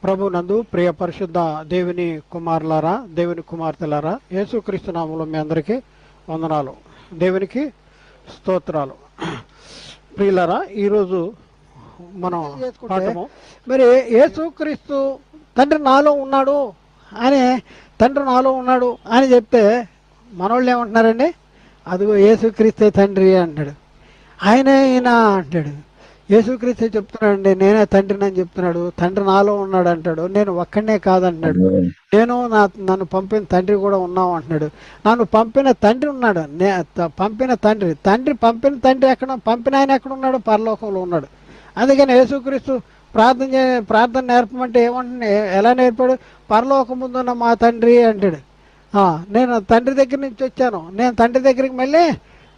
ప్రభు నందు ప్రియ పరిశుద్ధ దేవుని కుమారులారా, దేవుని కుమార్తెలారా, యేసుక్రీస్తు నామములో మీ అందరికీ వందనాలు, దేవునికి స్తోత్రాలు. ప్రియులారా, ఈరోజు మనం పాఠము మరి యేసుక్రీస్తు తండ్రి నాలో ఉన్నాడు అని తండ్రి నాలో ఉన్నాడు అని చెప్తే మనోళ్ళు ఏమంటున్నారండి? అదిగో యేసుక్రీస్తే తండ్రి అంటాడు, ఆయనే ఈయన అంటాడు. యేసుక్రీస్తే చెప్తున్నాడండి, నేనే తండ్రిని అని చెప్తున్నాడు. తండ్రి నాలో ఉన్నాడు అంటాడు. నేను ఒక్కడనే కాదంటున్నాడు, నేను నన్ను పంపిన తండ్రి కూడా ఉన్నావు అంటున్నాడు. నన్ను పంపిన తండ్రి ఉన్నాడు, పంపిన పంపిన తండ్రి ఎక్కడ, పంపిన ఆయన ఎక్కడ ఉన్నాడు? పరలోకంలో ఉన్నాడు. అందుకని యేసుక్రీస్తు ప్రార్థన నేర్పమంటే ఏమంటున్నా, ఎలా నేర్పాడు? పరలోకం ముందున్న మా తండ్రి అంటాడు. నేను తండ్రి దగ్గర నుంచి వచ్చాను, నేను తండ్రి దగ్గరికి మళ్ళీ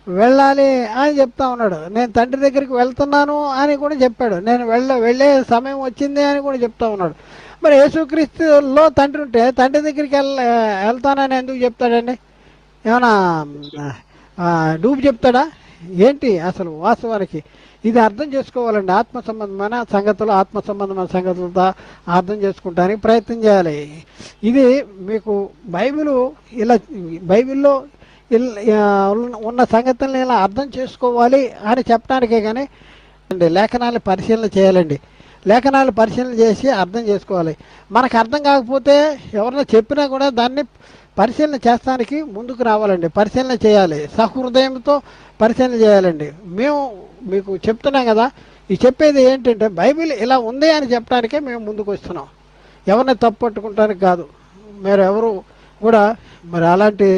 వెళ్ళాలి అని చెప్తా ఉన్నాడు. నేను తండ్రి దగ్గరికి వెళ్తున్నాను అని కూడా చెప్పాడు. నేను వెళ్ళే సమయం వచ్చింది అని కూడా చెప్తా ఉన్నాడు. మరి యేసుక్రీస్తులో తండ్రి ఉంటే తండ్రి దగ్గరికి వెళ్తానని ఎందుకు చెప్తాడండి? ఏమన్నా డూబు చెప్తాడా ఏంటి? అసలు వాస్తవానికి ఇది అర్థం చేసుకోవాలండి. ఆత్మ సంబంధమైన సంగతులతో అర్థం చేసుకుంటానికి ప్రయత్నం చేయాలి. ఇది మీకు బైబిల్లో ఉన్న సంగతులను ఇలా అర్థం చేసుకోవాలి అని చెప్పడానికే కానీ లేఖనాలు పరిశీలన చేయాలండి. లేఖనాలు పరిశీలన చేసి అర్థం చేసుకోవాలి. మనకు అర్థం కాకపోతే ఎవరైనా చెప్పినా కూడా దాన్ని పరిశీలన చేస్తానికి ముందుకు రావాలండి. పరిశీలన చేయాలి, సహృదయంతో పరిశీలన చేయాలండి. మేము మీకు చెప్తున్నాం కదా, ఈ చెప్పేది ఏంటంటే బైబిల్ ఇలా ఉంది అని చెప్పడానికే మేము ముందుకు వస్తున్నాం, ఎవరిని తప్పు పట్టుకుంటానికి కాదు. మీరు ఎవరు కూడా మరి అలాంటి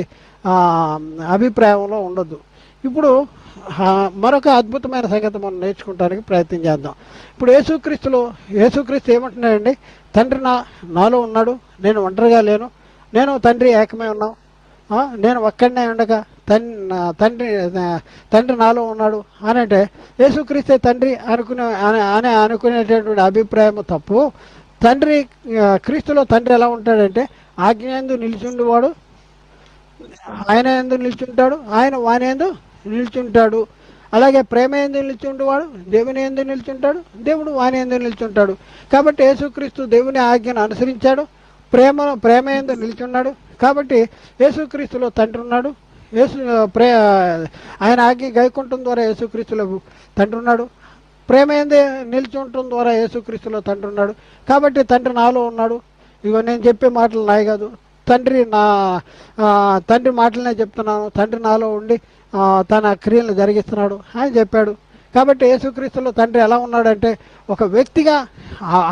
అభిప్రాయంలో ఉండొద్దు. ఇప్పుడు మరొక అద్భుతమైన సంగతి మనం నేర్చుకోవడానికి ప్రయత్నం చేద్దాం. ఇప్పుడు యేసుక్రీస్తు ఏమంటున్నాడండి? తండ్రి నాలో ఉన్నాడు, నేను ఒంటరిగా లేను, నేను తండ్రి ఏకమే ఉన్నాం, నేను ఒక్కడనే ఉండగా తండ్రి నాలో ఉన్నాడు అని అంటే యేసుక్రీస్తే తండ్రి అనుకునేటటువంటి అభిప్రాయం తప్పు. క్రీస్తులో తండ్రి ఎలా ఉంటాడంటే ఆజ్ఞ యందు నిలిచుండేవాడు ఆయన ఎందు నిల్చుంటాడు, ఆయన వాని ఎందు నిల్చుంటాడు. అలాగే ప్రేమ ఎందు నిల్చుండేవాడు దేవుని ఎందు నిల్చుంటాడు, దేవుడు వాని ఎందు నిల్చుంటాడు. కాబట్టి యేసుక్రీస్తు దేవుని ఆజ్ఞను అనుసరించాడు, ప్రేమ ఎందు నిల్చున్నాడు. కాబట్టి యేసుక్రీస్తులో తండ్రి ఉన్నాడు. ఆయన ఆజ్ఞ గైకుంఠం ద్వారా యేసుక్రీస్తులో తండ్రి ఉన్నాడు. ప్రేమ ఎందు నిల్చుంటం ద్వారా యేసుక్రీస్తులో తండ్రి ఉన్నాడు. కాబట్టి తండ్రి నాలో ఉన్నాడు. ఇగో నేను చెప్పే మాటలు నాయి కాదు, తండ్రి మాటలనే చెప్తున్నాను. తండ్రి నాలో ఉండి తన క్రియలను జరిగిస్తున్నాడు అని చెప్పాడు. కాబట్టి యేసుక్రీస్తులో తండ్రి ఎలా ఉన్నాడంటే ఒక వ్యక్తిగా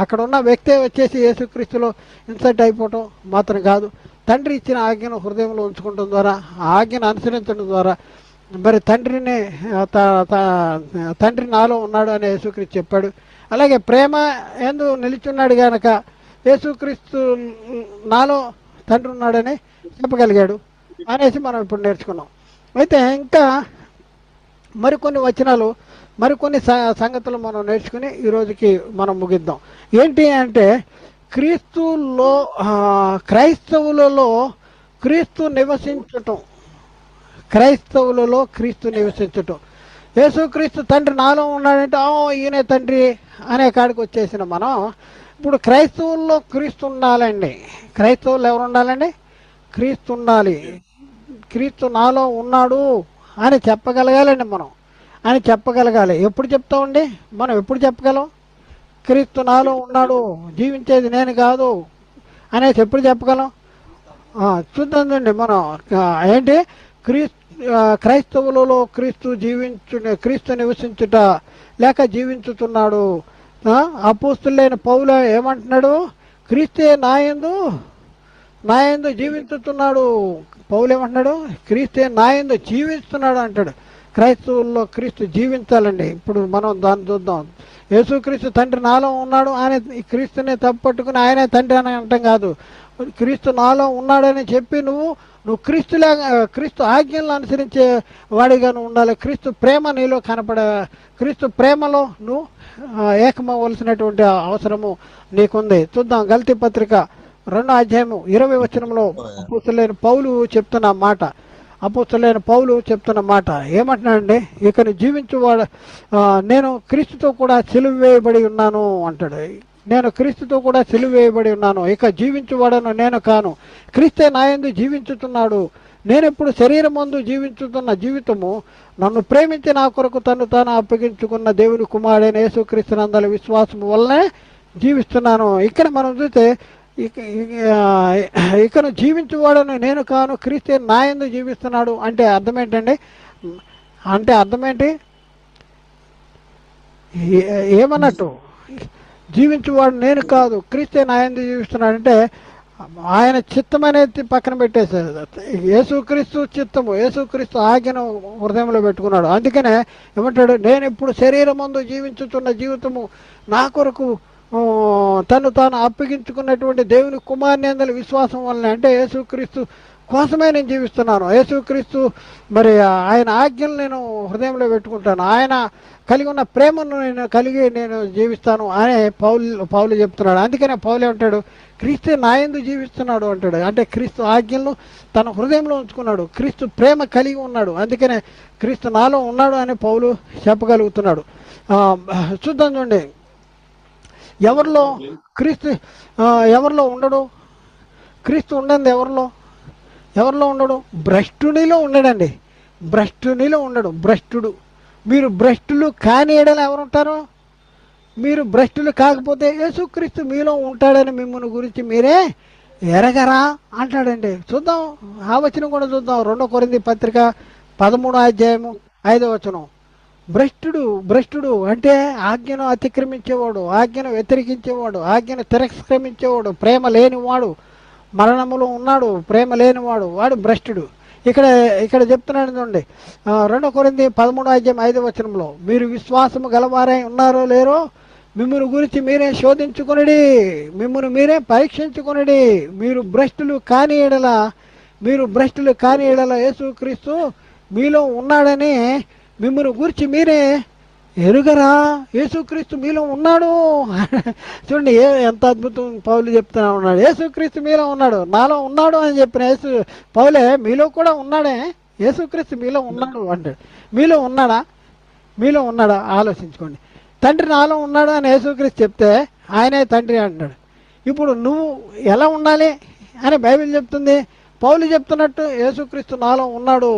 అక్కడ ఉన్న వ్యక్తే వచ్చేసి యేసుక్రీస్తులో ఇన్సర్ట్ అయిపోవటం మాత్రం కాదు. తండ్రి ఇచ్చిన ఆజ్ఞను హృదయంలో ఉంచుకోవడం ద్వారా, ఆ ఆజ్ఞను అనుసరించడం ద్వారా మరి తండ్రి నాలో ఉన్నాడు అని యేసుక్రీస్తు చెప్పాడు. అలాగే ప్రేమ ఎందు నిలిచున్నాడు కనుక యేసుక్రీస్తు నాలో తండ్రి ఉన్నాడని చెప్పగలిగాడు అనేసి మనం ఇప్పుడు నేర్చుకున్నాం. అయితే ఇంకా మరికొన్ని వచనాలు, మరికొన్ని సంగతులు మనం నేర్చుకుని ఈరోజుకి మనం ముగిద్దాం. ఏంటి అంటే క్రైస్తవులలో క్రీస్తు నివసించటం. యేసుక్రీస్తు తండ్రి నాలో ఉన్నాడంటే ఈయనే తండ్రి అనే కాడికి వచ్చేసిన మనం ఇప్పుడు క్రైస్తవుల్లో క్రీస్తు ఉండాలండి. క్రైస్తవులు ఎవరు ఉండాలండి? క్రీస్తు ఉండాలి. క్రీస్తు నాలో ఉన్నాడు అని చెప్పగలగాలండి. మనం చెప్పగలగాలి. ఎప్పుడు చెప్తామండి? మనం ఎప్పుడు చెప్పగలం? క్రీస్తు నాలో ఉన్నాడు, జీవించేది నేను కాదు అనేసి ఎప్పుడు చెప్పగలం? చూద్దామండి. మనం ఏంటి క్రైస్తవులలో క్రీస్తు నివసించుట లేక జీవించుతున్నాడు. అపోస్తులైన పౌలు ఏమంటున్నాడు? క్రీస్తే నాయందు జీవించుతున్నాడు. పౌలు ఏమంటున్నాడు? క్రీస్తే నాయందు జీవిస్తున్నాడు అంటాడు. క్రైస్తవుల్లో క్రీస్తు జీవించాలండి. ఇప్పుడు మనం దాన్ని చూద్దాం. యేసుక్రీస్తు తండ్రి నాలో ఉన్నాడు అని క్రీస్తునే తప్పట్టుకుని ఆయనే తండ్రి అని అంటాం కాదు. క్రీస్తు నాలో ఉన్నాడని చెప్పి నువ్వు క్రీస్తు ఆజ్ఞలను అనుసరించే వాడిగా నువ్వు ఉండాలి. క్రీస్తు ప్రేమ నీలో క్రీస్తు ప్రేమలో నువ్వు ఏకమవలసినటువంటి అవసరము నీకుంది. చూద్దాం. గలతీ పత్రిక 2వ అధ్యాయము 20వ వచనంలో అపోస్తలుడైన పౌలు చెప్తున్న మాట ఏమంటున్నాడండి? ఇక జీవించువాడు నేను క్రీస్తుతో కూడా సిలువ వేయబడి ఉన్నాను అంటాడు. నేను క్రీస్తుతో కూడా సిలువ వేయబడి ఉన్నాను. ఇక జీవించువాడను నేను కాను, క్రీస్తే నాయందు జీవించుతున్నాడు. నేను ఇప్పుడు శరీరమందు జీవించుతున్న జీవితము నన్ను ప్రేమించి నా కొరకు తను తాను అప్పగించుకున్న దేవుని కుమారుడైన యేసుక్రీస్తునందలి విశ్వాసము వల్లనే జీవిస్తున్నాను. ఇక్కడ మనం చూస్తే ఇకను జీవించువాడను నేను కాను, క్రీస్తే నాయందు జీవిస్తున్నాడు అంటే అర్థం ఏంటండి? అంటే అర్థం ఏంటి? ఏమన్నట్టు? జీవించువాడు నేను కాదు, క్రీస్తే నాయందు జీవిస్తున్నాడు అంటే ఆయన చిత్తం అనేది పక్కన పెట్టేశారు. యేసుక్రీస్తు చిత్తము, యేసుక్రీస్తు ఆజ్ఞను హృదయంలో పెట్టుకున్నాడు. అందుకనే ఏమంటాడు? నేను ఇప్పుడు శరీరం ముందు జీవించుతున్న జీవితము నా కొరకు తను తాను అప్పగించుకున్నటువంటి దేవుని కుమారుని అందరి విశ్వాసం వలన, అంటే యేసుక్రీస్తు కోసమే నేను జీవిస్తున్నాను. యేసుక్రీస్తు మరి ఆయన ఆజ్ఞలు నేను హృదయంలో పెట్టుకుంటాను, ఆయన కలిగి ఉన్న ప్రేమను నేను జీవిస్తాను అని పౌలు చెప్తున్నాడు. అందుకనే పౌలు ఏమంటాడు? క్రీస్తు నాయందు జీవిస్తున్నాడు అంటాడు. అంటే క్రీస్తు ఆజ్ఞలను తన హృదయంలో ఉంచుకున్నాడు, క్రీస్తు ప్రేమ కలిగి ఉన్నాడు. అందుకనే క్రీస్తు నాలో ఉన్నాడు అని పౌలు చెప్పగలుగుతున్నాడు. చూద్దాం చూడండి, ఎవరిలో క్రీస్తు ఎవరిలో ఉండడు? క్రీస్తు ఉండదు ఎవరిలో ఉండడు? భ్రష్టునిలో ఉండడండి. భ్రష్టునిలో ఉండడు. భ్రష్టుడు. మీరు భ్రష్టులు కాని ఎడల ఎవరుంటారు? మీరు భ్రష్టులు కాకపోతే యేసుక్రీస్తు మీలో ఉంటాడని మిమ్మల్ని గురించి మీరే ఎరగరా అంటాడండి. చూద్దాం, ఆ వచనం కూడా చూద్దాం. 2 కొరింథీ పత్రిక 13వ అధ్యాయము 5వ వచనం. భ్రష్టుడు అంటే ఆజ్ఞను అతిక్రమించేవాడు, ఆజ్ఞను వ్యతిరేకించేవాడు, ఆజ్ఞను తిరస్కరించేవాడు, ప్రేమ లేనివాడు, మరణములో ఉన్నాడు, ప్రేమ లేనివాడు, వాడు భ్రష్టుడు. ఇక్కడ చెప్తున్నాడు చూడండి, 2 కొరింథీ 13వ అధ్యాయం 5వ వచనంలో, మీరు విశ్వాసము గలవారై ఉన్నారో లేరో మిమ్మల్ని గురించి మీరే శోధించుకొనిడి, మిమ్మల్ని మీరే పరీక్షించుకొనిడి. మీరు భ్రష్టులు కాని ఎడల యేసుక్రీస్తు మీలో ఉన్నాడని మిమ్మల్ని గురించి మీరే ఎరుగరా? యేసుక్రీస్తు మీలో ఉన్నాడు. చూడండి ఎంత అద్భుతం పౌలు చెప్తున్నా ఉన్నాడు. యేసుక్రీస్తు మీలో ఉన్నాడు, నాలో ఉన్నాడు అని చెప్పిన పౌలే మీలో కూడా ఉన్నాడే. యేసుక్రీస్తు మీలో ఉన్నాడు అంటాడు. మీలో ఉన్నాడా? ఆలోచించుకోండి. తండ్రి నాలో ఉన్నాడు అని యేసుక్రీస్తు చెప్తే ఆయనే తండ్రి అంటున్నాడు. ఇప్పుడు నువ్వు ఎలా ఉండాలి అని బైబిల్ చెప్తుంది. పౌలు చెప్తున్నట్టు యేసుక్రీస్తు నాలో ఉన్నాడు,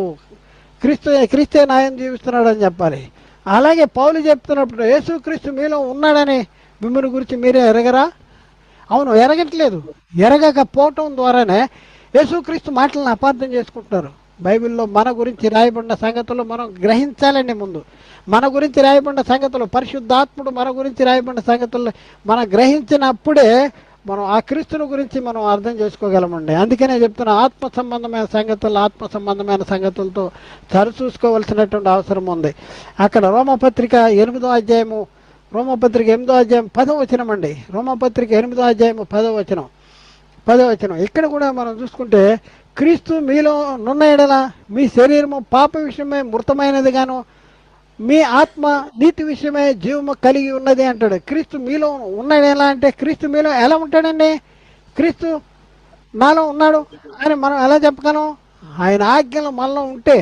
క్రీస్తే నాయందు జీవిస్తున్నాడు అని చెప్పాలి. అలాగే పౌలు చెప్తున్నప్పుడు యేసుక్రీస్తు మీలో ఉన్నాడని మిమ్మల్ని గురించి మీరే ఎరగరా? అవును, ఎరగట్లేదు. ఎరగకపోవటం ద్వారానే యేసుక్రీస్తు మాటలను అపార్థం చేసుకుంటున్నారు. బైబిల్లో మన గురించి రాయబడిన సంగతులు మనం గ్రహించాలండి. ముందు మన గురించి రాయబడిన సంగతులు, పరిశుద్ధాత్ముడు మన గురించి రాయబడిన సంగతులు మనం గ్రహించినప్పుడే మనం ఆ క్రీస్తుని గురించి మనం అర్థం చేసుకోగలమండి. అందుకనే చెప్తున్నా, ఆత్మ సంబంధమైన సంగతులతో సరిచూసుకోవలసినటువంటి అవసరం ఉంది. అక్కడ రోమపత్రిక 8వ అధ్యాయము 10వ వచనం అండి. రోమపత్రిక 8వ అధ్యాయము 10వ వచనం. ఇక్కడ కూడా మనం చూసుకుంటే, క్రీస్తు మీలో నున్న ఎడల మీ శరీరము పాప విషయమే మృతమైనది గాను, మీ ఆత్మ నీతి విషయమే జీవము కలిగి ఉన్నది అంటాడు. క్రీస్తు మీలో ఉన్నాడు ఎలా అంటే, క్రీస్తు మీలో ఎలా ఉంటాడండి? క్రీస్తు నాలో ఉన్నాడు అని మనం ఎలా చెప్పగలం? ఆయన ఆజ్ఞలు మనలో ఉంటే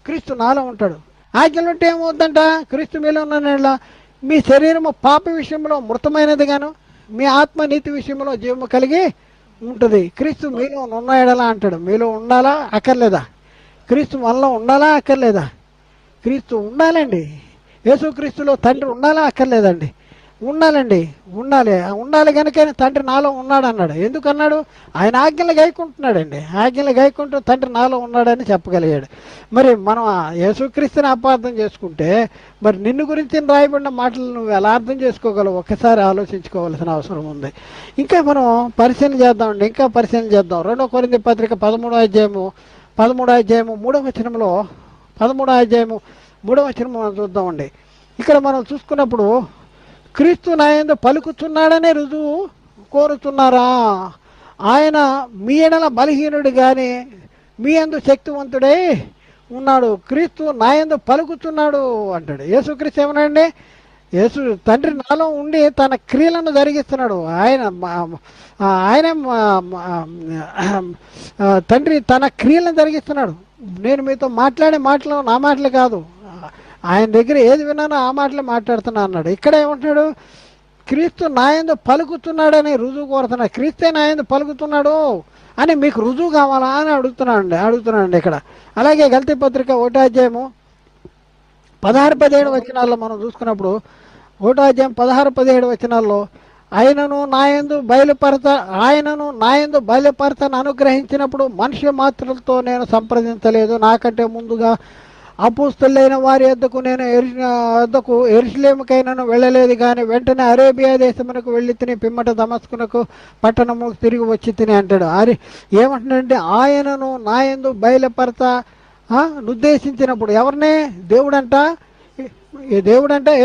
క్రీస్తు నాలో ఉంటాడు. ఆజ్ఞలు ఉంటే ఏమవుద్దంట? క్రీస్తు మీలో ఉన్నాడు, మీ శరీరము పాప విషయంలో మృతమైనది గాను, మీ ఆత్మ నీతి విషయంలో జీవము కలిగి ఉంటుంది. క్రీస్తు మీలో ఉన్నాడలా అంటాడు. మీలో ఉండాలా అక్కర్లేదా? క్రీస్తు మనలో ఉండాలా అక్కర్లేదా? క్రీస్తు ఉండాలండి. యేసుక్రీస్తులో తండ్రి ఉండాలా అక్కర్లేదండి? ఉండాలి కనుక తండ్రి నాలో ఉన్నాడు అన్నాడు. ఎందుకన్నాడు? ఆయన ఆజ్ఞలు గైకుంటున్నాడండి. ఆజ్ఞలు గైకుంటూ తండ్రి నాలో ఉన్నాడని చెప్పగలిగాడు. మరి మనం యేసుక్రీస్తుని అపార్థం చేసుకుంటే మరి నిన్ను గురించి రాయబడిన మాటలు నువ్వు ఎలా అర్థం చేసుకోగలవు? ఒకసారి ఆలోచించుకోవాల్సిన అవసరం ఉంది. ఇంకా మనం పరిశీలన చేద్దామండి. 2 కొరింథీ పత్రిక 13వ అధ్యాయము 3వ వచనంలో 13వ అధ్యాయము 3వ వచనం మనం చూద్దామండి. ఇక్కడ మనం చూసుకున్నప్పుడు, క్రీస్తు నాయందు పలుకుతున్నాడనే రుజువు కోరుతున్నారా? ఆయన మీ ఎడల బలహీనుడు కానీ మీ యందు శక్తివంతుడై ఉన్నాడు. క్రీస్తు నాయందు పలుకుతున్నాడు అంటాడు. యేసుక్రీస్తు ఏమన్నాడండి? తండ్రి నాలో ఉండి తన క్రియలను జరిగిస్తున్నాడు. తండ్రి తన క్రియలను జరిగిస్తున్నాడు. నేను మీతో మాట్లాడే మాటలు నా మాటలు కాదు, ఆయన దగ్గర ఏది విన్నానో ఆ మాటలే మాట్లాడుతున్నా అన్నాడు. ఇక్కడ ఏమంటున్నాడు? క్రీస్తు నాయందు పలుకుతున్నాడని రుజువు కోరుతున్నాడు. క్రీస్తే నాయందు పలుకుతున్నాడు అని మీకు రుజువు కావాలా అని అడుగుతున్నానండి ఇక్కడ. అలాగే గల్తీ పత్రిక 1వ అధ్యాయము 16-17 వచనాల్లో మనం చూసుకున్నప్పుడు 1వ అధ్యాయం 16-17 వచనాల్లో ఆయనను నాయందు బయలుపరతను అనుగ్రహించినప్పుడు మనుష్య మాత్రులతో నేను సంప్రదించలేదు. నాకంటే ముందుగా అపోస్తలులైన వారి యొద్దకు యెరూషలేముకైనను వెళ్ళలేదు, కానీ వెంటనే అరేబియా దేశమునకు వెళ్ళి తిని పిమ్మట దమస్కునకు పట్టణము తిరిగి వచ్చి తిని అంటాడు. ఏమంటున్నాడంటే ఆయనను నాయందు బయలుపరత ఉద్దేశించినప్పుడు ఎవరిని? దేవుడంట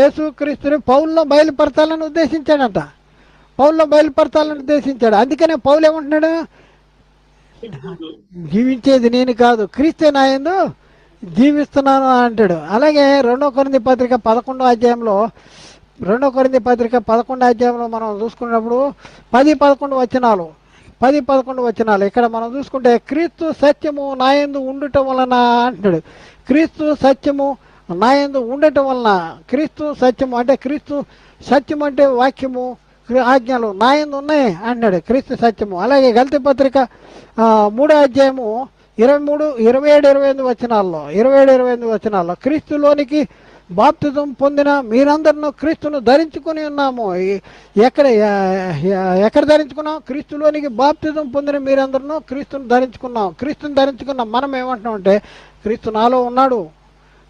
యేసుక్రీస్తుని పౌల్లో బయలుపరచాలని ఉద్దేశించాడంట. అందుకనే పౌలు ఏమంటున్నాడు? జీవించేది నేను కాదు, క్రీస్తే నాయందు జీవిస్తున్నాను అంటాడు. అలాగే 2వ కొరింథీ పత్రిక 11వ అధ్యాయంలో మనం చూసుకున్నప్పుడు 10-11 వచనాలు ఇక్కడ మనం చూసుకుంటే క్రీస్తు సత్యము నాయందు ఉండటం వలన అంటున్నాడు. క్రీస్తు సత్యము నాయందు ఉండటం వలన, క్రీస్తు సత్యము అంటే క్రీస్తు సత్యం అంటే వాక్యము ఆజ్ఞలు నాయందు ఉన్నాయి అంటున్నాడు. క్రీస్తు సత్యము. అలాగే గల్తీ పత్రిక 3వ అధ్యాయము 27-28 వచనాల్లో క్రీస్తులోనికి బాప్తిజం పొందిన మీరందరూ క్రీస్తును ధరించుకొని ఉన్నాము. ఎక్కడ ధరించుకున్నాం? క్రీస్తులోనికి బాప్తిజం పొందిన మీరందరూ క్రీస్తును ధరించుకున్నాం. మనం ఏమంటున్నాం అంటే క్రీస్తు నాలో ఉన్నాడు.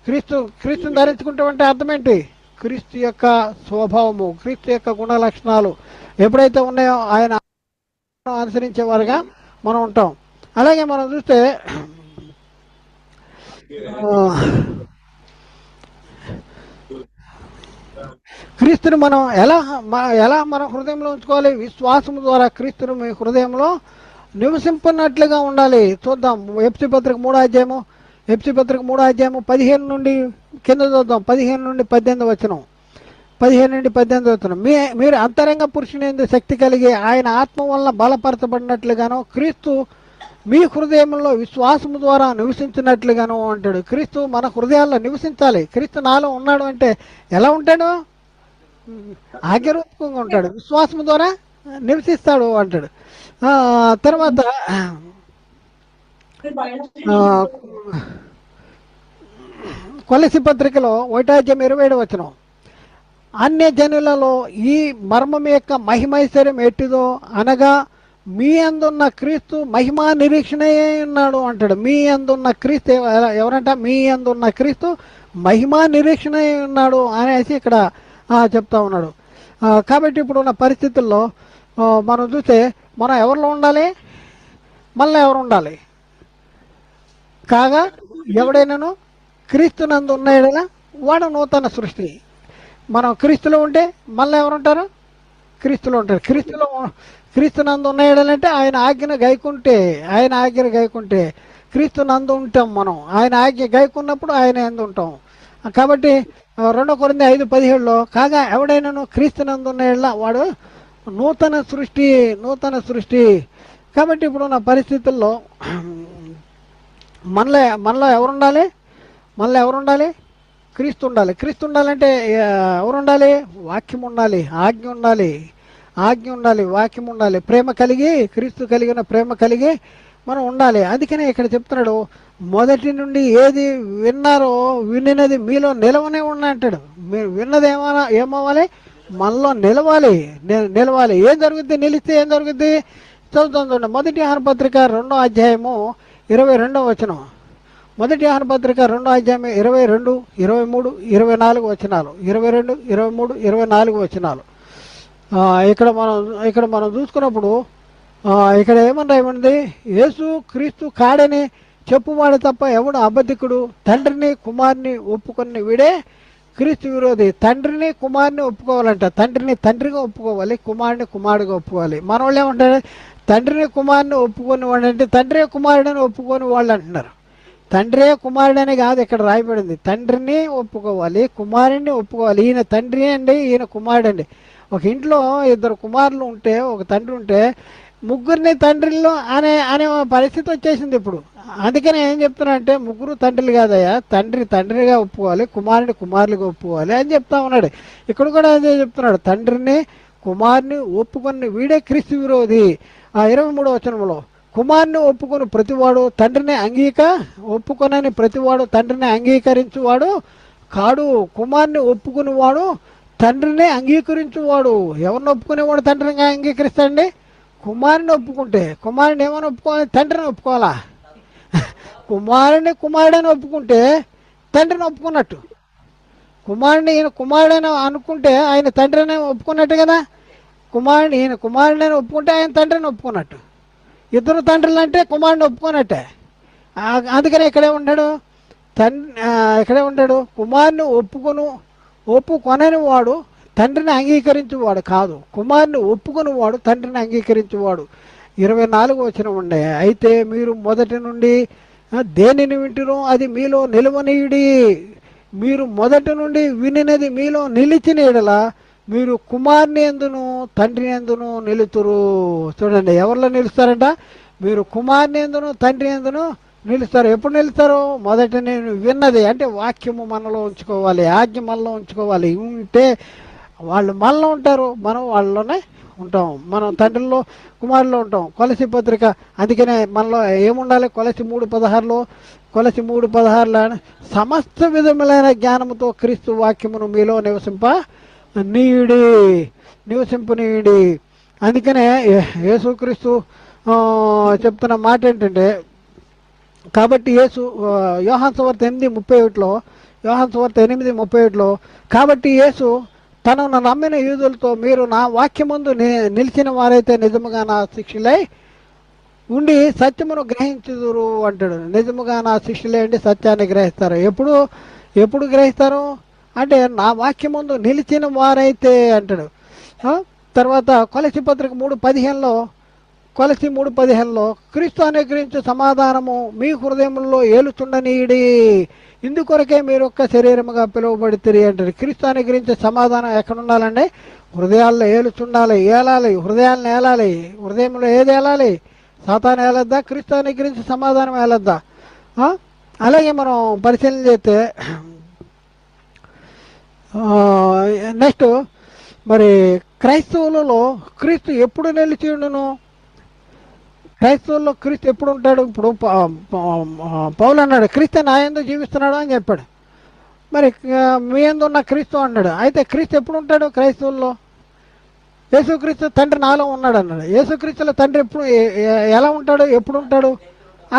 క్రీస్తుని ధరించుకుంటాం అంటే అర్థం ఏంటి? క్రీస్తు యొక్క స్వభావము, క్రీస్తు యొక్క గుణ లక్షణాలు ఎప్పుడైతే ఉన్నాయో ఆయన అనుసరించేవారుగా మనం ఉంటాం. అలాగే మనం చూస్తే క్రీస్తుని మనం ఎలా మన హృదయంలో ఉంచుకోవాలి? విశ్వాసము ద్వారా క్రీస్తుని మీ హృదయంలో నివసింపన్నట్లుగా ఉండాలి. చూద్దాం. ఎఫ్సీ పత్రిక 3వ అధ్యాయము 15 నుండి కింద చూద్దాం. 15 నుండి 18 వచనం. మీరు అంతరంగ పురుషుని యందు శక్తి కలిగి ఆయన ఆత్మ వలన బలపరచబడినట్లుగాను క్రీస్తు మీ హృదయంలో విశ్వాసము ద్వారా నివసించినట్లుగాను అంటాడు. క్రీస్తు మన హృదయాల్లో నివసించాలి. క్రీస్తు నాలో ఉన్నాడు అంటే ఎలా ఉంటాడు? ఆజ్ఞరూపంగా ఉంటాడు, విశ్వాసము ద్వారా నివసిస్తాడు అంటాడు. తర్వాత కొలసి పత్రికలో 1వ అధ్యాయం 27 వచనం. అన్య జనులలో ఈ మర్మం యొక్క మహిమైశ్వర్యం ఎట్టిదో అనగా మీ అందున్న క్రీస్తు మహిమా నిరీక్షణయే ఉన్నాడు అంటాడు. మీ అందున్న క్రీస్తు ఎవరంట? మీ అందున్న క్రీస్తు మహిమా నిరీక్షణయే ఉన్నాడు అనేసి ఇక్కడ చెప్తా ఉన్నాడు. కాబట్టి ఇప్పుడున్న పరిస్థితుల్లో మనం చూస్తే మనం ఎవరిలో ఉండాలి? మళ్ళీ ఎవరు ఉండాలి? కాగా ఎవడైనాను క్రీస్తునందు ఉన్నాయడలా వాడు నూతన సృష్టి. మనం క్రీస్తులో ఉంటే మళ్ళీ ఎవరు ఉంటారు? క్రీస్తులో ఉంటారు. క్రీస్తునందు ఉన్నాయడంటే ఆయన ఆజ్ఞను గైకుంటే క్రీస్తునందు ఉంటాం మనం. ఆయన ఆజ్ఞ గైకున్నప్పుడు ఆయన ఎందు ఉంటాం. కాబట్టి 2 కొరింథీ 5:17 కాగా ఎవడైనాను క్రీస్తునందు ఉన్నాయడలా వాడు నూతన సృష్టి. కాబట్టి ఇప్పుడున్న పరిస్థితుల్లో మనలో ఎవరుండాలి? క్రీస్తు ఉండాలంటే ఎవరుండాలి? వాక్యం ఉండాలి, ఆజ్ఞ ఉండాలి, వాక్యం ఉండాలి, ప్రేమ కలిగి, క్రీస్తు కలిగిన ప్రేమ కలిగి మనం ఉండాలి. అందుకనే ఇక్కడ చెప్తున్నాడు, మొదటి నుండి ఏది విన్నారో వినినది మీలో నిలవనే అంటాడు. మీరు విన్నది ఏమవ్వాలి? మనలో నిలవాలి. ఏం జరుగుద్ది? నిలిస్తే ఏం జరుగుద్ది? చదువుతాం చూడండి. మొదటి యోహాను పత్రిక 2వ అధ్యాయము 22వ వచనం. మొదటి యోహాను పత్రిక 2వ అధ్యాయం 22, 23, 24 వచనాలు. 22, 23, 24 వచనాలు. ఇక్కడ మనం చూసుకున్నప్పుడు ఇక్కడ ఏమంది? యేసు క్రీస్తు కాడని చెప్పువాడు తప్ప ఎవడు అబద్ధికుడు? తండ్రిని కుమారుని ఒప్పుకొని వీడే క్రీస్తు విరోధి. తండ్రిని కుమారుని ఒప్పుకోవాలంట. తండ్రిని తండ్రిగా ఒప్పుకోవాలి, కుమారుని కుమారుడిగా ఒప్పుకోవాలి. మన వాళ్ళు ఏమంటారు? తండ్రిని కుమారుని ఒప్పుకొని వాడు అంటే తండ్రి కుమారుడని ఒప్పుకొని వాళ్ళు అంటున్నారు. తండ్రే కుమారుడని కాదు ఇక్కడ రాయబడింది. తండ్రిని ఒప్పుకోవాలి, కుమారుడిని ఒప్పుకోవాలి. ఈయన తండ్రి అండి, ఈయన కుమారుడు అండి. ఒక ఇంట్లో 2 కుమారులు ఉంటే, ఒక తండ్రి ఉంటే, ముగ్గురిని తండ్రిలో అనే పరిస్థితి వచ్చేసింది ఇప్పుడు. అందుకని ఏం చెప్తున్నా అంటే, ముగ్గురు తండ్రులు కాదయ్యా, తండ్రిగా ఒప్పుకోవాలి, కుమారుడిగా ఒప్పుకోవాలి అని చెప్తా ఉన్నాడు. ఇక్కడ కూడా అదే చెప్తున్నాడు. తండ్రిని కుమారుని ఒప్పుకొని వీడే క్రీస్తు విరోధి. ఆ 23వ వచనంలో కుమారుని ఒప్పుకొని ప్రతివాడు తండ్రిని ఒప్పుకొనని ప్రతివాడు తండ్రిని అంగీకరించువాడు కాడు. కుమారుని ఒప్పుకునేవాడు తండ్రిని అంగీకరించువాడు. ఎవరిని ఒప్పుకునేవాడు తండ్రిని అంగీకరిస్తాడండి? కుమారుని ఒప్పుకుంటే. కుమారుని ఏమని ఒప్పుకోవాలి? తండ్రిని ఒప్పుకోవాలా? కుమారుడని ఒప్పుకుంటే తండ్రిని ఒప్పుకున్నట్టు. ఈయన కుమారుడని అనుకుంటే ఆయన తండ్రిని ఒప్పుకున్నట్టు కదా. ఈయన కుమారుడని ఒప్పుకుంటే ఆయన తండ్రిని ఒప్పుకున్నట్టు. ఇద్దరు తండ్రులు అంటే కుమారుడిని ఒప్పుకున్నట్టే. అందుకనే ఇక్కడే ఉంటాడు కుమారుని ఒప్పుకొనని వాడు తండ్రిని అంగీకరించేవాడు కాదు. కుమారుని ఒప్పుకునేవాడు తండ్రిని అంగీకరించేవాడు. 24వ వచనం ఉండే, అయితే మీరు మొదటి నుండి దేనిని వింటురో అది మీలో నిలవనీయుడి. మీరు మొదటి నుండి వినినది మీలో నిలిచిన యెడల మీరు కుమారుని యందును తండ్రి యందును నిలుతురు. చూడండి, ఎవరిలో నిలుస్తారంట? మీరు కుమారుని యందును తండ్రి యందును నిలుస్తారు. ఎప్పుడు నిలుస్తారు? మొదట నేను విన్నది అంటే వాక్యము మనలో ఉంచుకోవాలి, ఆజ్ఞ మనలో ఉంచుకోవాలి. ఉంటే వాళ్ళు మనలో ఉంటారు, మనం వాళ్ళలోనే ఉంటాం. మనం తండ్రిలో కుమారులో ఉంటాం. కొలసి పత్రిక అందుకనే మనలో ఏముండాలి? కొలసి 3:16 సమస్త విధములైన జ్ఞానముతో క్రీస్తు వాక్యమును మీలో నివసింపనీయుడి. అందుకనే యేసుక్రీస్తు చెప్తున్న మాట ఏంటంటే, కాబట్టి యోహాను సువార్త 8:31 కాబట్టి యేసు తనను నమ్మిన యూదులతో మీరు నా వాక్యమందు నిలిచిన వారైతే నిజముగా నా శిష్యులై ఉండి సత్యమును గ్రహించుదురు అంటాడు. నిజముగా నా శిష్యులే ఉండి సత్యాన్ని గ్రహిస్తారు. ఎప్పుడు గ్రహిస్తారు అంటే నా వాక్యమందు నిలిచిన వారైతే అంటాడు. తర్వాత కొలసి పత్రిక 3:15లో క్రీస్తు అనుగ్రహించు సమాధానము మీ హృదయంలో ఏలుచుండనీయుడి. ఇందుకొరకే మీరు ఒక్క శరీరముగా పిలువబడితిరి అంటారు. క్రీస్తు అనుగ్రహించే సమాధానం ఎక్కడ ఉండాలండి? హృదయాల్లో ఏలుచుండాలి, ఏలాలి, హృదయాలను ఏలాలి. హృదయంలో ఏది ఏలాలి? సాతాను ఏలద్దా? క్రీస్తు అనుగ్రహించే సమాధానం ఏలద్దా? అలాగే మనం పరిశీలన చేస్తే నెక్స్ట్ మరి క్రైస్తవులలో క్రీస్తు ఎప్పుడు నిలిచి ఉండును? క్రైస్తవుల్లో క్రీస్తు ఎప్పుడు ఉంటాడు? ఇప్పుడు పౌలు అన్నాడు క్రీస్తు నా యందు జీవిస్తున్నాడు అని చెప్పాడు. మరి మీ యందు ఉన్న క్రీస్తు అన్నాడు. అయితే క్రీస్తు ఎప్పుడు ఉంటాడు క్రైస్తవుల్లో? యేసుక్రీస్తు తండ్రి నాలో ఉన్నాడు అన్నాడు. యేసుక్రీస్తులో తండ్రి ఎప్పుడు ఎలా ఉంటాడు? ఎప్పుడు ఉంటాడు?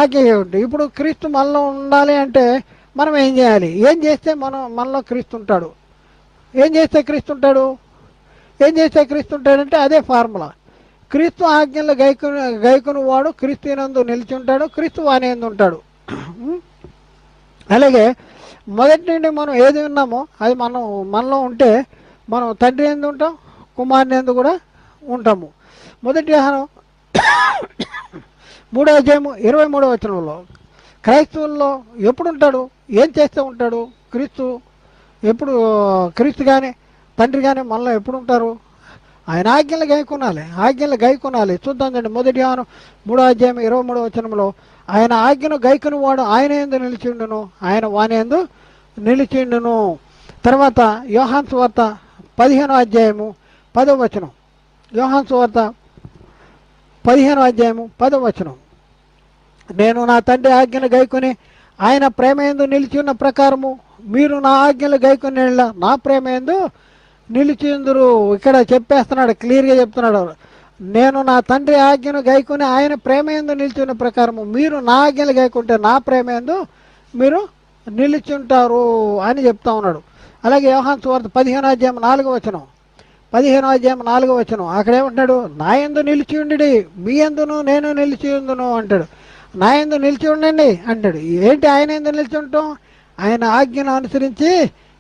ఆజ్ఞ ఉంటుంది. ఇప్పుడు క్రీస్తు మనలో ఉండాలి అంటే మనం ఏం చేయాలి? ఏం చేస్తే మనలో క్రీస్తు ఉంటాడు? ఏం చేస్తే క్రీస్తు ఉంటాడంటే అదే ఫార్ములా. క్రీస్తు ఆజ్ఞలు గైకుని వాడు క్రీస్తు నందు నిలిచి ఉంటాడు, క్రీస్తు వాని యందు ఉంటాడు. అలాగే మొదటి నుండి మనం ఏది ఉన్నామో అది మనలో ఉంటే మనం తండ్రి యందు ఉంటాం, కుమారుని యందు కూడా ఉంటాము. మొదటి యోహాను 3:23 వచనంలో క్రైస్తవుల్లో ఎప్పుడు ఉంటాడు? ఏం చేస్తూ ఉంటాడు? క్రీస్తు కానీ తండ్రి కానీ మనలో ఎప్పుడు ఉంటారు? ఆయన ఆజ్ఞలు గైకొనాలి. చూద్దాం చూడండి. మొదటి యోహాను 3:23 వచనంలో ఆయన ఆజ్ఞను గైకొని వాడు ఆయన యందు నిలిచిండును, ఆయన వాని యందు నిలిచిండును. తర్వాత యోహాను సువార్త 15:10 వచనం. యోహాను సువార్త 15:10 నేను నా తండ్రి ఆజ్ఞను గైకొని ఆయన ప్రేమ యందు నిలిచి ఉన్న ప్రకారము మీరు నా ఆజ్ఞలు గైకొని నా ప్రేమ యందు నిలిచిందురు. ఇక్కడ చెప్పేస్తున్నాడు, క్లియర్గా చెప్తున్నాడు. నేను నా తండ్రి ఆజ్ఞను గైకొని ఆయన ప్రేమ యందు నిలిచిన ప్రకారము మీరు నా ఆజ్ఞలు గైకుంటే నా ప్రేమ యందు మీరు నిలిచుంటారు అని చెప్తా ఉన్నాడు. అలాగే యోహాను సువార్త 15:4 వచనం అక్కడేమంటున్నాడు? నా యందు నిలిచి ఉండి మీ యందును నేను నిలిచి ఉందును అంటాడు. నా యందు నిలిచి ఉండండి అంటాడు. ఏంటి ఆయన యందు నిలిచి ఉంటాం? ఆయన ఆజ్ఞను అనుసరించి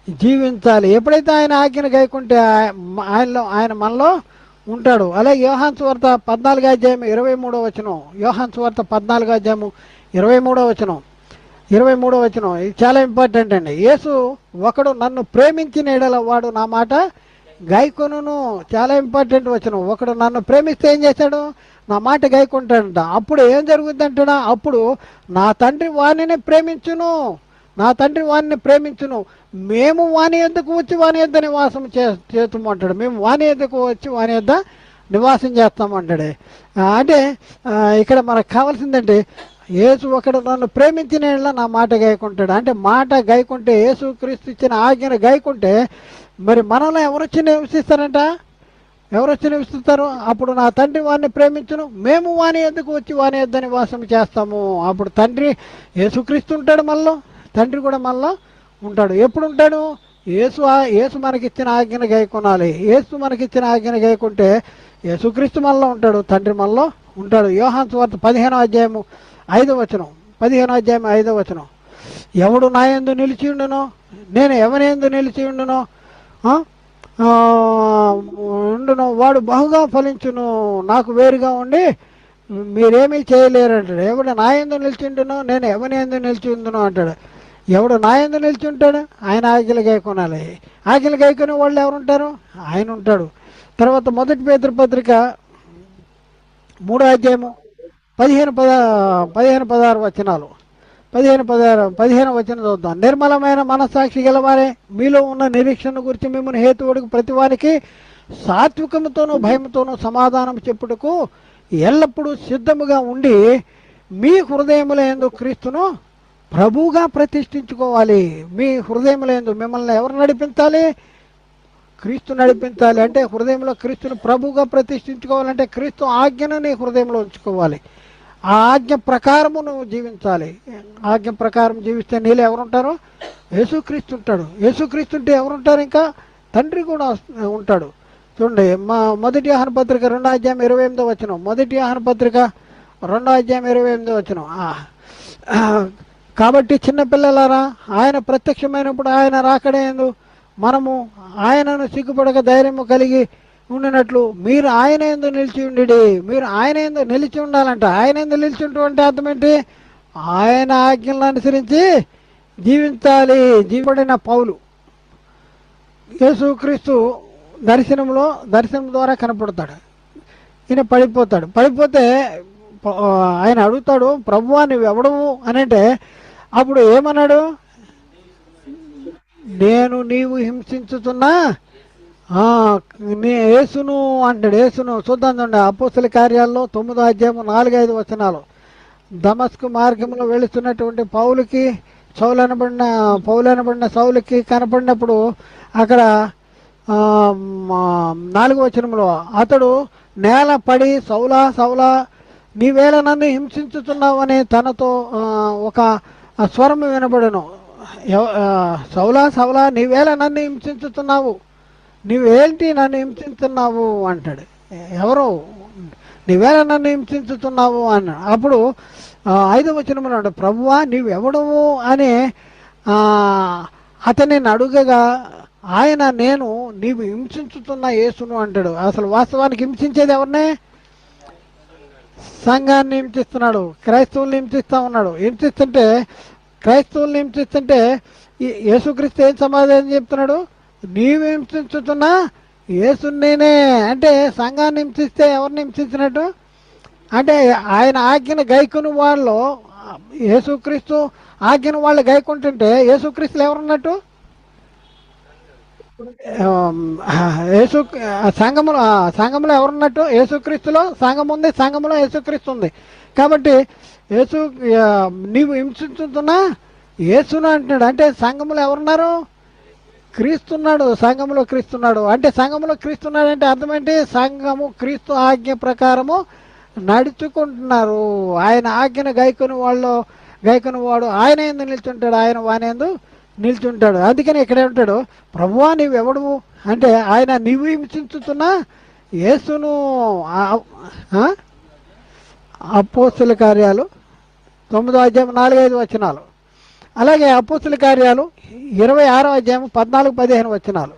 జీవించాలి. ఎప్పుడైతే ఆయన ఆజ్ఞను గైకుంటే ఆయన మనలో ఉంటాడు. అలాగే యోహాను సువార్త 14:23 వచనం. యోహాను సువార్త 14:23 వచనం ఇది చాలా ఇంపార్టెంట్ అండి. యేసు ఒకడు నన్ను ప్రేమించిన యెడల వాడు నా మాట గైకొనును. చాలా ఇంపార్టెంట్ వచనం. ఒకడు నన్ను ప్రేమిస్తే ఏం చేశాడు? నా మాట గైకుంటాడంట. అప్పుడు ఏం జరుగుద్ది అంటాడా? అప్పుడు నా తండ్రి వాణిని ప్రేమించును, మేము వాని యొద్దకు వచ్చి వాని యొద్ద నివాసం చేస్తామంటాడు. మేము వాని యొద్దకు వచ్చి వాని యొద్ద నివాసం చేస్తామంటాడు. అంటే ఇక్కడ మనకు కావాల్సిందంటే యేసు ఒకడు నన్ను ప్రేమించిన నా మాట గైకుంటాడు. అంటే మాట గైకుంటే, యేసు క్రీస్తు ఇచ్చిన ఆజ్ఞను గైకుంటే మరి మనలో ఎవరొచ్చి నివసిస్తారంట? ఎవరొచ్చి నివసిస్తారు? అప్పుడు నా తండ్రి వారిని ప్రేమించును, మేము వాని యొద్దకు వచ్చి వాని యొద్ద నివాసం చేస్తాము. అప్పుడు తండ్రి యేసుక్రీస్తు ఉంటాడు మనలో, తండ్రి కూడా మనలో ఉంటాడు. ఎప్పుడు ఉంటాడు? యేసు మనకిచ్చిన ఆజ్ఞను గైకొనాలి. యేసు మనకిచ్చిన ఆజ్ఞను గైకుంటే యేసుక్రీస్తు మనలో ఉంటాడు, తండ్రి మనలో ఉంటాడు. యోహాను సువార్త 15వ అధ్యాయము 5వ వచనం, 15వ అధ్యాయం 5వ వచనం, ఎవడు నా యందు నిలిచి ఉండునో, నేను ఎవరి యందు నిలిచి ఉండునో వాడు బహుగా ఫలించును, నాకు వేరుగా ఉండి మీరేమీ చేయలేరంటాడు. ఎవడు నా యందు నిలిచి ఉండునో, నేను ఎవరి యందు నిలిచి ఉండునో అంటాడు. ఎవడు నా యందు నిలిచి ఉంటాడు? ఆయన ఆజ్ఞలు గైకొనాలి. ఆజ్ఞలు గైకొనే వాళ్ళు ఎవరుంటారు? ఆయన ఉంటాడు. తర్వాత 1 పేతురు పత్రిక 3వ అధ్యాయము 15-16 వచనాలు, 15 వచనం చూద్దాం. నిర్మలమైన మనస్సాక్షి గలవారే, మీలో ఉన్న నిరీక్షణ గురించి మిమ్మల్ని హేతువుడికి ప్రతివానికి సాత్వికముతోనూ భయముతోనూ సమాధానం చెప్పుటకు ఎల్లప్పుడూ సిద్ధముగా ఉండి మీ హృదయములందు క్రీస్తును ప్రభువుగా ప్రతిష్ఠించుకోవాలి. మీ హృదయములందు మిమ్మల్ని ఎవరు నడిపించాలి? క్రీస్తు నడిపించాలి. అంటే హృదయంలో క్రీస్తును ప్రభువుగా ప్రతిష్ఠించుకోవాలంటే క్రీస్తు ఆజ్ఞను నీ హృదయంలో ఉంచుకోవాలి. ఆ ఆజ్ఞ ప్రకారము నువ్వు జీవించాలి. ఆజ్ఞ ప్రకారం జీవిస్తే నీళ్ళు ఎవరుంటారు? యేసుక్రీస్తు ఉంటాడు. యేసుక్రీస్తు ఉంటే ఎవరుంటారు? ఇంకా తండ్రి కూడా ఉంటాడు. చూడండి, మొదటి యోహాను పత్రిక 2వ అధ్యాయం 28వ వచనం, మొదటి యోహాను పత్రిక 2వ అధ్యాయం 28వ వచనం. కాబట్టి చిన్నపిల్లలారా, ఆయన ప్రత్యక్షమైనప్పుడు ఆయన రాకడేందు మనము ఆయనను సిగ్గుపడక ధైర్యము కలిగి ఉండినట్లు మీరు ఆయన యందు నిలిచి ఉండి, మీరు ఆయన యందు నిలిచి ఉండాలంట. ఆయన యందు నిలిచి ఉంటే అర్థం ఏంటి? ఆయన ఆజ్ఞలను అనుసరించి జీవించాలి. జీవబడిన పౌలు యేసుక్రీస్తు దర్శనం ద్వారా కనపడతాడు. ఈయన పడిపోతే ఆయన అడుగుతాడు, ప్రభువా నువ్వు ఎవడవు అని. అంటే అప్పుడు ఏమన్నాడు? నేను నీవు హింసించుతున్నా యేసును అంటాడు. యేసును చూద్దాం చూడండి, అపోస్తల కార్యాల్లో 9వ అధ్యాయం 4-5 వచనాలు. దమస్కు మార్గంలో వెళుతున్నటువంటి పౌలు అనబడిన సౌలుకి కనపడినప్పుడు అక్కడ 4వ వచనంలో అతడు నేల పడి, సౌలా సౌలా నీవేళ నన్ను హింసించుతున్నావు అని తనతో ఒక స్వరం వినబడను. సౌలా సౌలా నీవేళ నన్ను హింసించుతున్నావు, నీవేంటి నన్ను హింసిస్తున్నావు అంటాడు. ఎవరు? నీవేళ నన్ను హింసించుతున్నావు అన్నాడు. అప్పుడు 5వ వచనంలో అంటాడు, ప్రభువా నీవెవడవు అని అతన్ని అడుగగా ఆయన నేను నీవు హింసించుతున్న యేసును అంటాడు. అసలు వాస్తవానికి హింసించేది ఎవరినే? సంఘాన్ని హింసిస్తున్నాడు, క్రైస్తవుల్ని హింసిస్తా ఉన్నాడు. క్రైస్తవుల్ని హింసిస్తుంటే యేసుక్రీస్తు ఏం సమాధానం చెప్తున్నాడు? నీవు హింసించుతున్నా యేసుని నేనే. అంటే సంఘాన్ని హింసిస్తే ఎవరిని హింసించినట్టు? అంటే ఆయన ఆజ్ఞను గైకుని వాళ్ళు, యేసుక్రీస్తు ఆజ్ఞను వాళ్ళు గైకుంటుంటే యేసుక్రీస్తులు ఎవరున్నట్టు? సంఘంలో ఎవరున్నట్టు? యేసుక్రీస్తులో సంఘం ఉంది, సంఘంలో యేసుక్రీస్తు ఉంది. కాబట్టి నీవు హింసించుతున్నా యేసును అంటున్నాడు. అంటే సంఘంలో ఎవరున్నారు? క్రీస్తున్నాడు. సంఘంలో క్రీస్తున్నాడు. అంటే సంఘంలో క్రీస్తున్నాడు అంటే అర్థం ఏంటి? సంఘము క్రీస్తు ఆజ్ఞ ప్రకారము నడుచుకుంటున్నారు. ఆయన ఆజ్ఞను గైకొని వాడు ఆయన ఎందు నిల్చుంటాడు, ఆయన వాని ఎందు నిల్చుంటాడు. అందుకని ఇక్కడే ఉంటాడు, ప్రభువా నీవెవడు అంటే ఆయన నీవు హింసించుతున్నా యేసును. అపోస్తుల కార్యాలు 9వ అధ్యాయం 4-5 వచనాలు. అలాగే అపోస్తుల కార్యాలు 26వ అధ్యాయం 14-15 వచనాలు.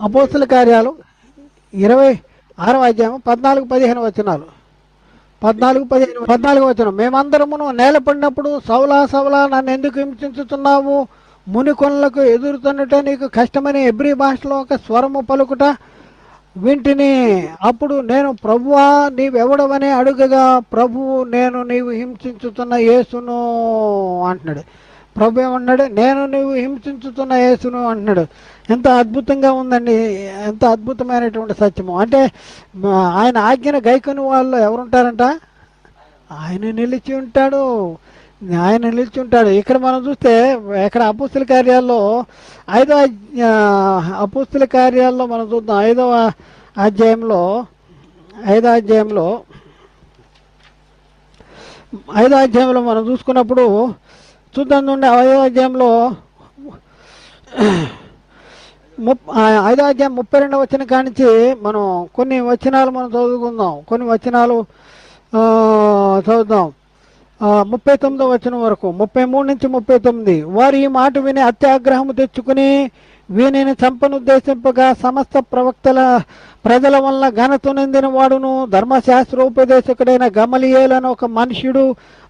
అపోస్తుల కార్యాలు 26వ అధ్యాయం 14-15 వచనాలు. 14 వచనం, మేమందరమును నేలపడినప్పుడు సౌలా సౌలా నన్ను ఎందుకు హింసించుతున్నావు, మునికొనలకు ఎదురుతున్నట నీకు కష్టమని ఎబ్రీ భాషలో ఒక స్వరము పలుకుట వింటిని. అప్పుడు నేను ప్రభువా నీవెవడవని అడుగగా ప్రభువు నేను నీవు హింసించుతున్న యేసును అంటున్నాడు. ప్రభు ఏమన్నాడు, నేను నువ్వు హింసించుతున్న యేసును అంటున్నాడు. ఎంత అద్భుతంగా ఉందండి, ఎంత అద్భుతమైనటువంటి సత్యము. అంటే ఆయన ఆజ్ఞను గైకొని వాళ్ళు ఎవరుంటారంట, ఆయన నిలిచి ఉంటాడు, ఆయన నిలిచి ఉంటాడు. ఇక్కడ మనం చూస్తే ఇక్కడ అపోస్తుల కార్యాల్లో అపోస్తుల కార్యాల్లో మనం చూద్దాం, అధ్యాయంలో ఐదో అధ్యాయంలో మనం చూసుకున్నప్పుడు చూద్దాం నుండి 5వ అధ్యాయంలో 32వ వచనం కానించి మనం కొన్ని వచనాలు మనం చదువుకుందాం. కొన్ని వచనాలు చదువుదాం. 39వ వచనం వరకు, 33 నుంచి 39. వారు ఈ మాట విని అత్యాగ్రహము తెచ్చుకుని వీనిని చంపనుద్దేశింపగా సమస్త ప్రజల వల్ల ఘనత నొందిన వాడును ధర్మశాస్త్రోపదేశకుడైన గమలియేలు ఒక మనుష్యుడు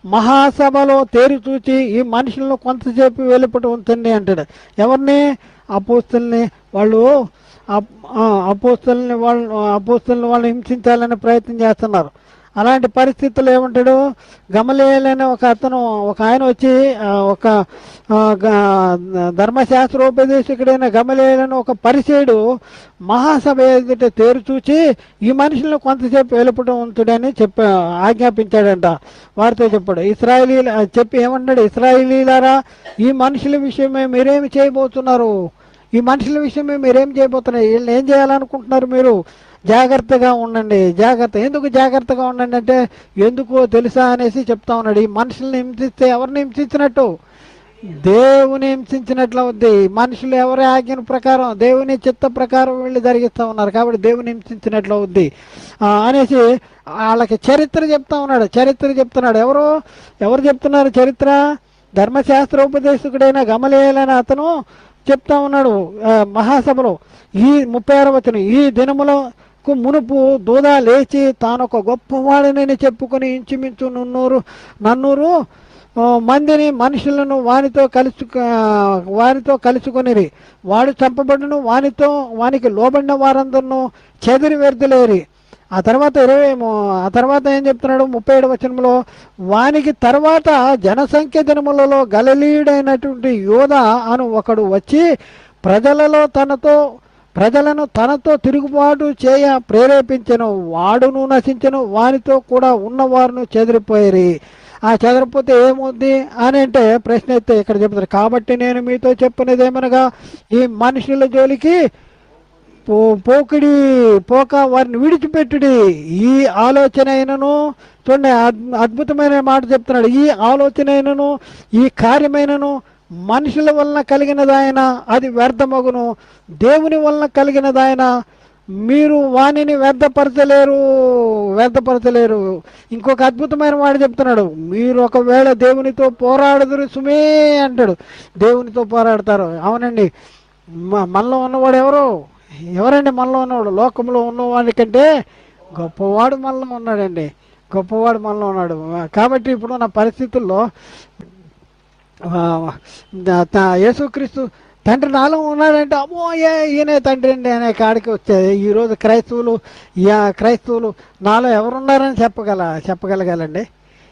మహాసభలో తేరి చూచి ఈ మనుషులను కొంతసేపు వెలుపట ఉంచండి అంటాడు. ఎవరిని? అపోస్తలుని. వాళ్ళు హింసించాలని ప్రయత్నం చేస్తున్నారు. అలాంటి పరిస్థితుల్లో ఏమంటాడు, గమలీయేలనే ఒక ఆయన వచ్చి ఒక ధర్మశాస్త్రోపదేశకుడైన గమలీయేలనే ఒక పరిసేయుడు మహాసభ ఎదుట తేరు చూచి ఈ మనుషులను కొంతసేపు వెలుపటం ఉంచుడని ఆజ్ఞాపించాడంట. వారితో చెప్పాడు. చెప్పి ఏమన్నాడు, ఇశ్రాయేలీలారా, ఈ మనుషుల విషయమే మీరేమి చేయబోతున్నారు? ఈ మనుషుల విషయమే మీరేం చేయబోతున్నారు? వీళ్ళని ఏం చేయాలనుకుంటున్నారు? మీరు జాగ్రత్తగా ఉండండి. ఎందుకు జాగ్రత్తగా ఉండండి అంటే, ఎందుకో తెలుసా అనేసి చెప్తా ఉన్నాడు. ఈ మనుషుల్ని హింసిస్తే ఎవరిని హింసించినట్టు? దేవుని హింసించినట్లు అవుద్ది. మనుషులు ఎవరి ఆజ్ఞల ప్రకారం, దేవుని చిత్త ప్రకారం వీళ్ళు జరిగిస్తూ ఉన్నారు కాబట్టి దేవుని హింసించినట్లు అవుద్ది అనేసి వాళ్ళకి చరిత్ర చెప్తున్నాడు. ఎవరు చెప్తున్నారు చరిత్ర? ధర్మశాస్త్రోపదేశకుడైన గమలీయేలనే అతను చెప్తా ఉన్నాడు మహాసభలో. ఈ 36వ వచనం, ఈ దినములకు మునుపు దూద లేచి తానొక గొప్పవాడిని చెప్పుకొని ఇంచుమించు నన్నూరు మందిని మనుషులను వారితో కలుసుకొనిరి. వాడు చంపబడును, వానికి లోబడిన వారందరూ చెదిరి వెర్దులేరి. ఆ తర్వాత ఏం చెప్తున్నాడు 37వ వచనంలో, వానికి తర్వాత జనసంఖ్య దినములలో గలిలీయుడైనటువంటి యోధ అను ఒకడు వచ్చి ప్రజలను తనతో తిరుగుబాటు చేయ ప్రేరేపించెను. వాడును నశించెను, వానితో కూడా ఉన్నవారును చెదిరిపోయేరి. ఆ చెదరిపోతే ఏమవుద్ది అని అంటే ప్రశ్న అయితే ఇక్కడ చెప్తారు. కాబట్టి నేను మీతో చెప్పినది ఏమనగా, ఈ మనుషుల జోలికి పోక వారిని విడిచిపెట్టుడి. ఈ ఆలోచన అయినను, చూడండి అద్భుతమైన మాట చెప్తున్నాడు, ఈ ఆలోచన అయినను ఈ కార్యమైనను మనుషుల వలన కలిగినదాయన అది వ్యర్థమగును, దేవుని వలన కలిగినదాయన మీరు వాణిని వ్యర్థపరచలేరు. ఇంకొక అద్భుతమైన మాట చెప్తున్నాడు, మీరు ఒకవేళ దేవునితో పోరాడుదురు సుమే అంటాడు. దేవునితో పోరాడతారు. అవునండి, మనలో ఉన్నవాడు ఎవరండి? మనలో ఉన్నవాడు లోకంలో ఉన్నవాడి కంటే గొప్పవాడు మనలో ఉన్నాడండి. కాబట్టి ఇప్పుడున్న పరిస్థితుల్లో యేసుక్రీస్తు తండ్రి నాలో ఉన్నాడంటే అమ్మో ఈయనే తండ్రి అండి అనే కాడికి వచ్చేది. ఈరోజు క్రైస్తవులు నాలో ఎవరున్నారని చెప్పగలగాలండి?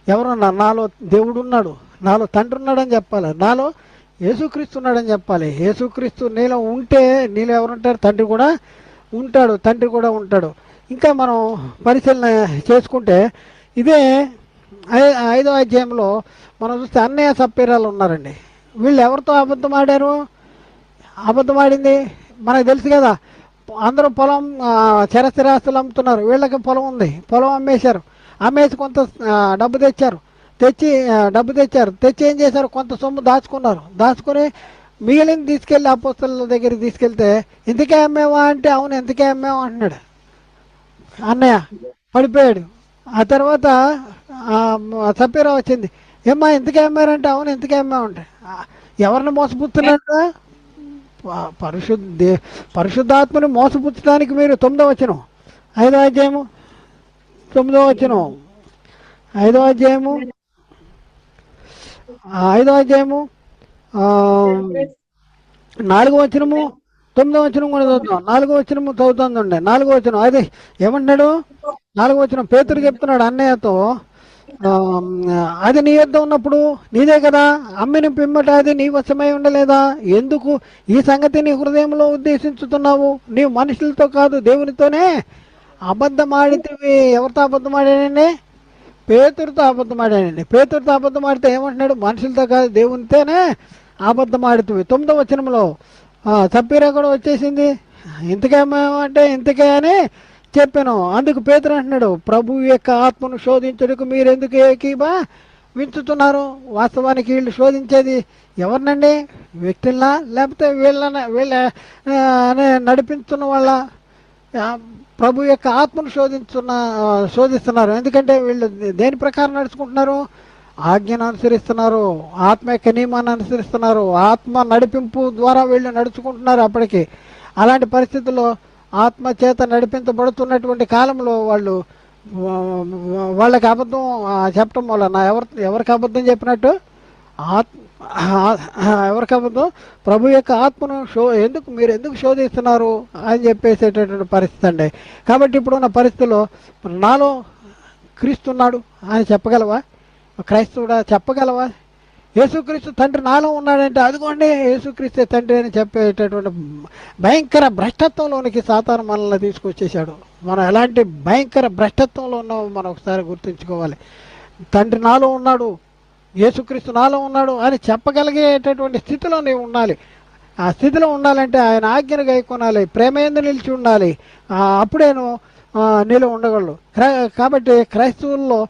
ఎవరున్నారు? నాలో దేవుడు ఉన్నాడు, నాలో తండ్రి ఉన్నాడని చెప్పాలి, నాలో యేసుక్రీస్తు ఉన్నాడని చెప్పాలి. యేసుక్రీస్తు నీలో ఉంటే నీలో ఎవరుంటారు? తండ్రి కూడా ఉంటాడు. ఇంకా మనం పరిశీలన చేసుకుంటే ఇదే 5వ అధ్యాయంలో మనం చూస్తే అన్నయ్య సప్పీరాలు ఉన్నారండి. వీళ్ళు ఎవరితో అబద్ధమాడింది మనకు తెలుసు కదా. అందరూ పొలం చరస్థిరాస్తులు అమ్ముతున్నారు. వీళ్ళకి పొలం ఉంది, పొలం అమ్మేసి కొంత డబ్బు తెచ్చారు. తెచ్చి ఏం చేశారు? కొంత సొమ్ము దాచుకొని మిగిలిన తీసుకెళ్ళి అపోస్తలుల దగ్గరికి తీసుకెళ్తే, ఇంతకే అమ్మేవా అంటే, అవును ఎంతకే అమ్మేవా అంటున్నాడు. అన్నయ్య పడిపోయాడు. ఆ తర్వాత సప్పీరా వచ్చింది, ఏమ్మా ఎంతకే అమ్మారంటే, అవును ఎంతకే అమ్మామంటే, ఎవరిని మోసపుచ్చుతున్నాడు? పరిశుద్ధాత్మని మోసపుచ్చడానికి మీరు 9వ వచనం 5వ అధ్యాయము 9వ వచనం 5వ అధ్యాయము 4వ వచనము 9వ వచనం కూడా చదువుతాం. 4వ వచనము చదువుతుందండి. 4వ వచనం అదే ఏమంటున్నాడు? 4వ వచనం పేతురు చెప్తున్నాడు అన్నయ్యతో, ఆ, అది నీ యొద్ద ఉన్నప్పుడు నీదే కదా, అమ్మిన పిమ్మట అది నీ వశమై ఉండలేదా? ఎందుకు ఈ సంగతి నీ హృదయంలో ఉద్దేశించుతున్నావు? నీవు మనుషులతో కాదు దేవునితోనే అబద్ధమాడితివి. ఎవరితో అబద్ధమాడానండి? పేతురుతో అబద్ధమాడానండి. పేతురుతో అబద్ధమాడితే ఏమంటున్నాడు? మనుషులతో కాదు దేవునితోనే అబద్ధమాడితివి. 9వ వచనంలో సప్పీరా కూడా వచ్చేసింది. ఇంతకేమంటే ఇంతకే అని చెప్పాను. అందుకు పేతురు అంటున్నాడు, ప్రభు యొక్క ఆత్మను శోధించుటకు మీరెందుకు ఏకీభా వించుతున్నారు? వాస్తవానికి వీళ్ళు శోధించేది ఎవరినండి? వ్యక్తులనా, లేకపోతే వీళ్ళ నడిపిస్తున్న వాళ్ళ? ప్రభు యొక్క ఆత్మను శోధిస్తున్నారు. ఎందుకంటే వీళ్ళు దేని ప్రకారం నడుచుకుంటున్నారు? ఆజ్ఞను అనుసరిస్తున్నారు, ఆత్మ యొక్క నియమాన్ని అనుసరిస్తున్నారు, ఆత్మ నడిపింపు ద్వారా వీళ్ళు నడుచుకుంటున్నారు. అప్పటికి అలాంటి పరిస్థితుల్లో ఆత్మ చేత నడిపించబడుతున్నటువంటి కాలంలో వాళ్ళకి అబద్ధం చెప్పడం వల్ల ఎవరికి అబద్ధం చెప్పినట్టు? ఎవరికి అబద్ధం? ప్రభు యొక్క ఆత్మను మీరు ఎందుకు శోధిస్తున్నారు అని చెప్పేసేటటువంటి పరిస్థితి అండి. కాబట్టి ఇప్పుడున్న పరిస్థితిలో నాలో క్రీస్తున్నాడు అని చెప్పగలవా? క్రైస్తవుడా చెప్పగలవా? యేసుక్రీస్తు తండ్రి నాలో ఉన్నాడంటే అదిగోండి యేసుక్రీస్తే తండ్రి అని చెప్పేటటువంటి భయంకర భ్రష్టత్వంలోనికి సాతాను మనల్ని తీసుకొచ్చేసాడు. మనం ఎలాంటి భయంకర భ్రష్టత్వంలో ఉన్నామో మనం ఒకసారి గుర్తుంచుకోవాలి. తండ్రి నాలో ఉన్నాడు, యేసుక్రీస్తు నాలో ఉన్నాడు అని చెప్పగలిగేటటువంటి స్థితిలో నీవు ఉండాలి. ఆ స్థితిలో ఉండాలంటే ఆయన ఆజ్ఞను గైకొనాలి, ప్రేమ యందు నిలిచి ఉండాలి. అప్పుడేను నీలో ఉండగలడు. కాబట్టి క్రైస్తవుల్లో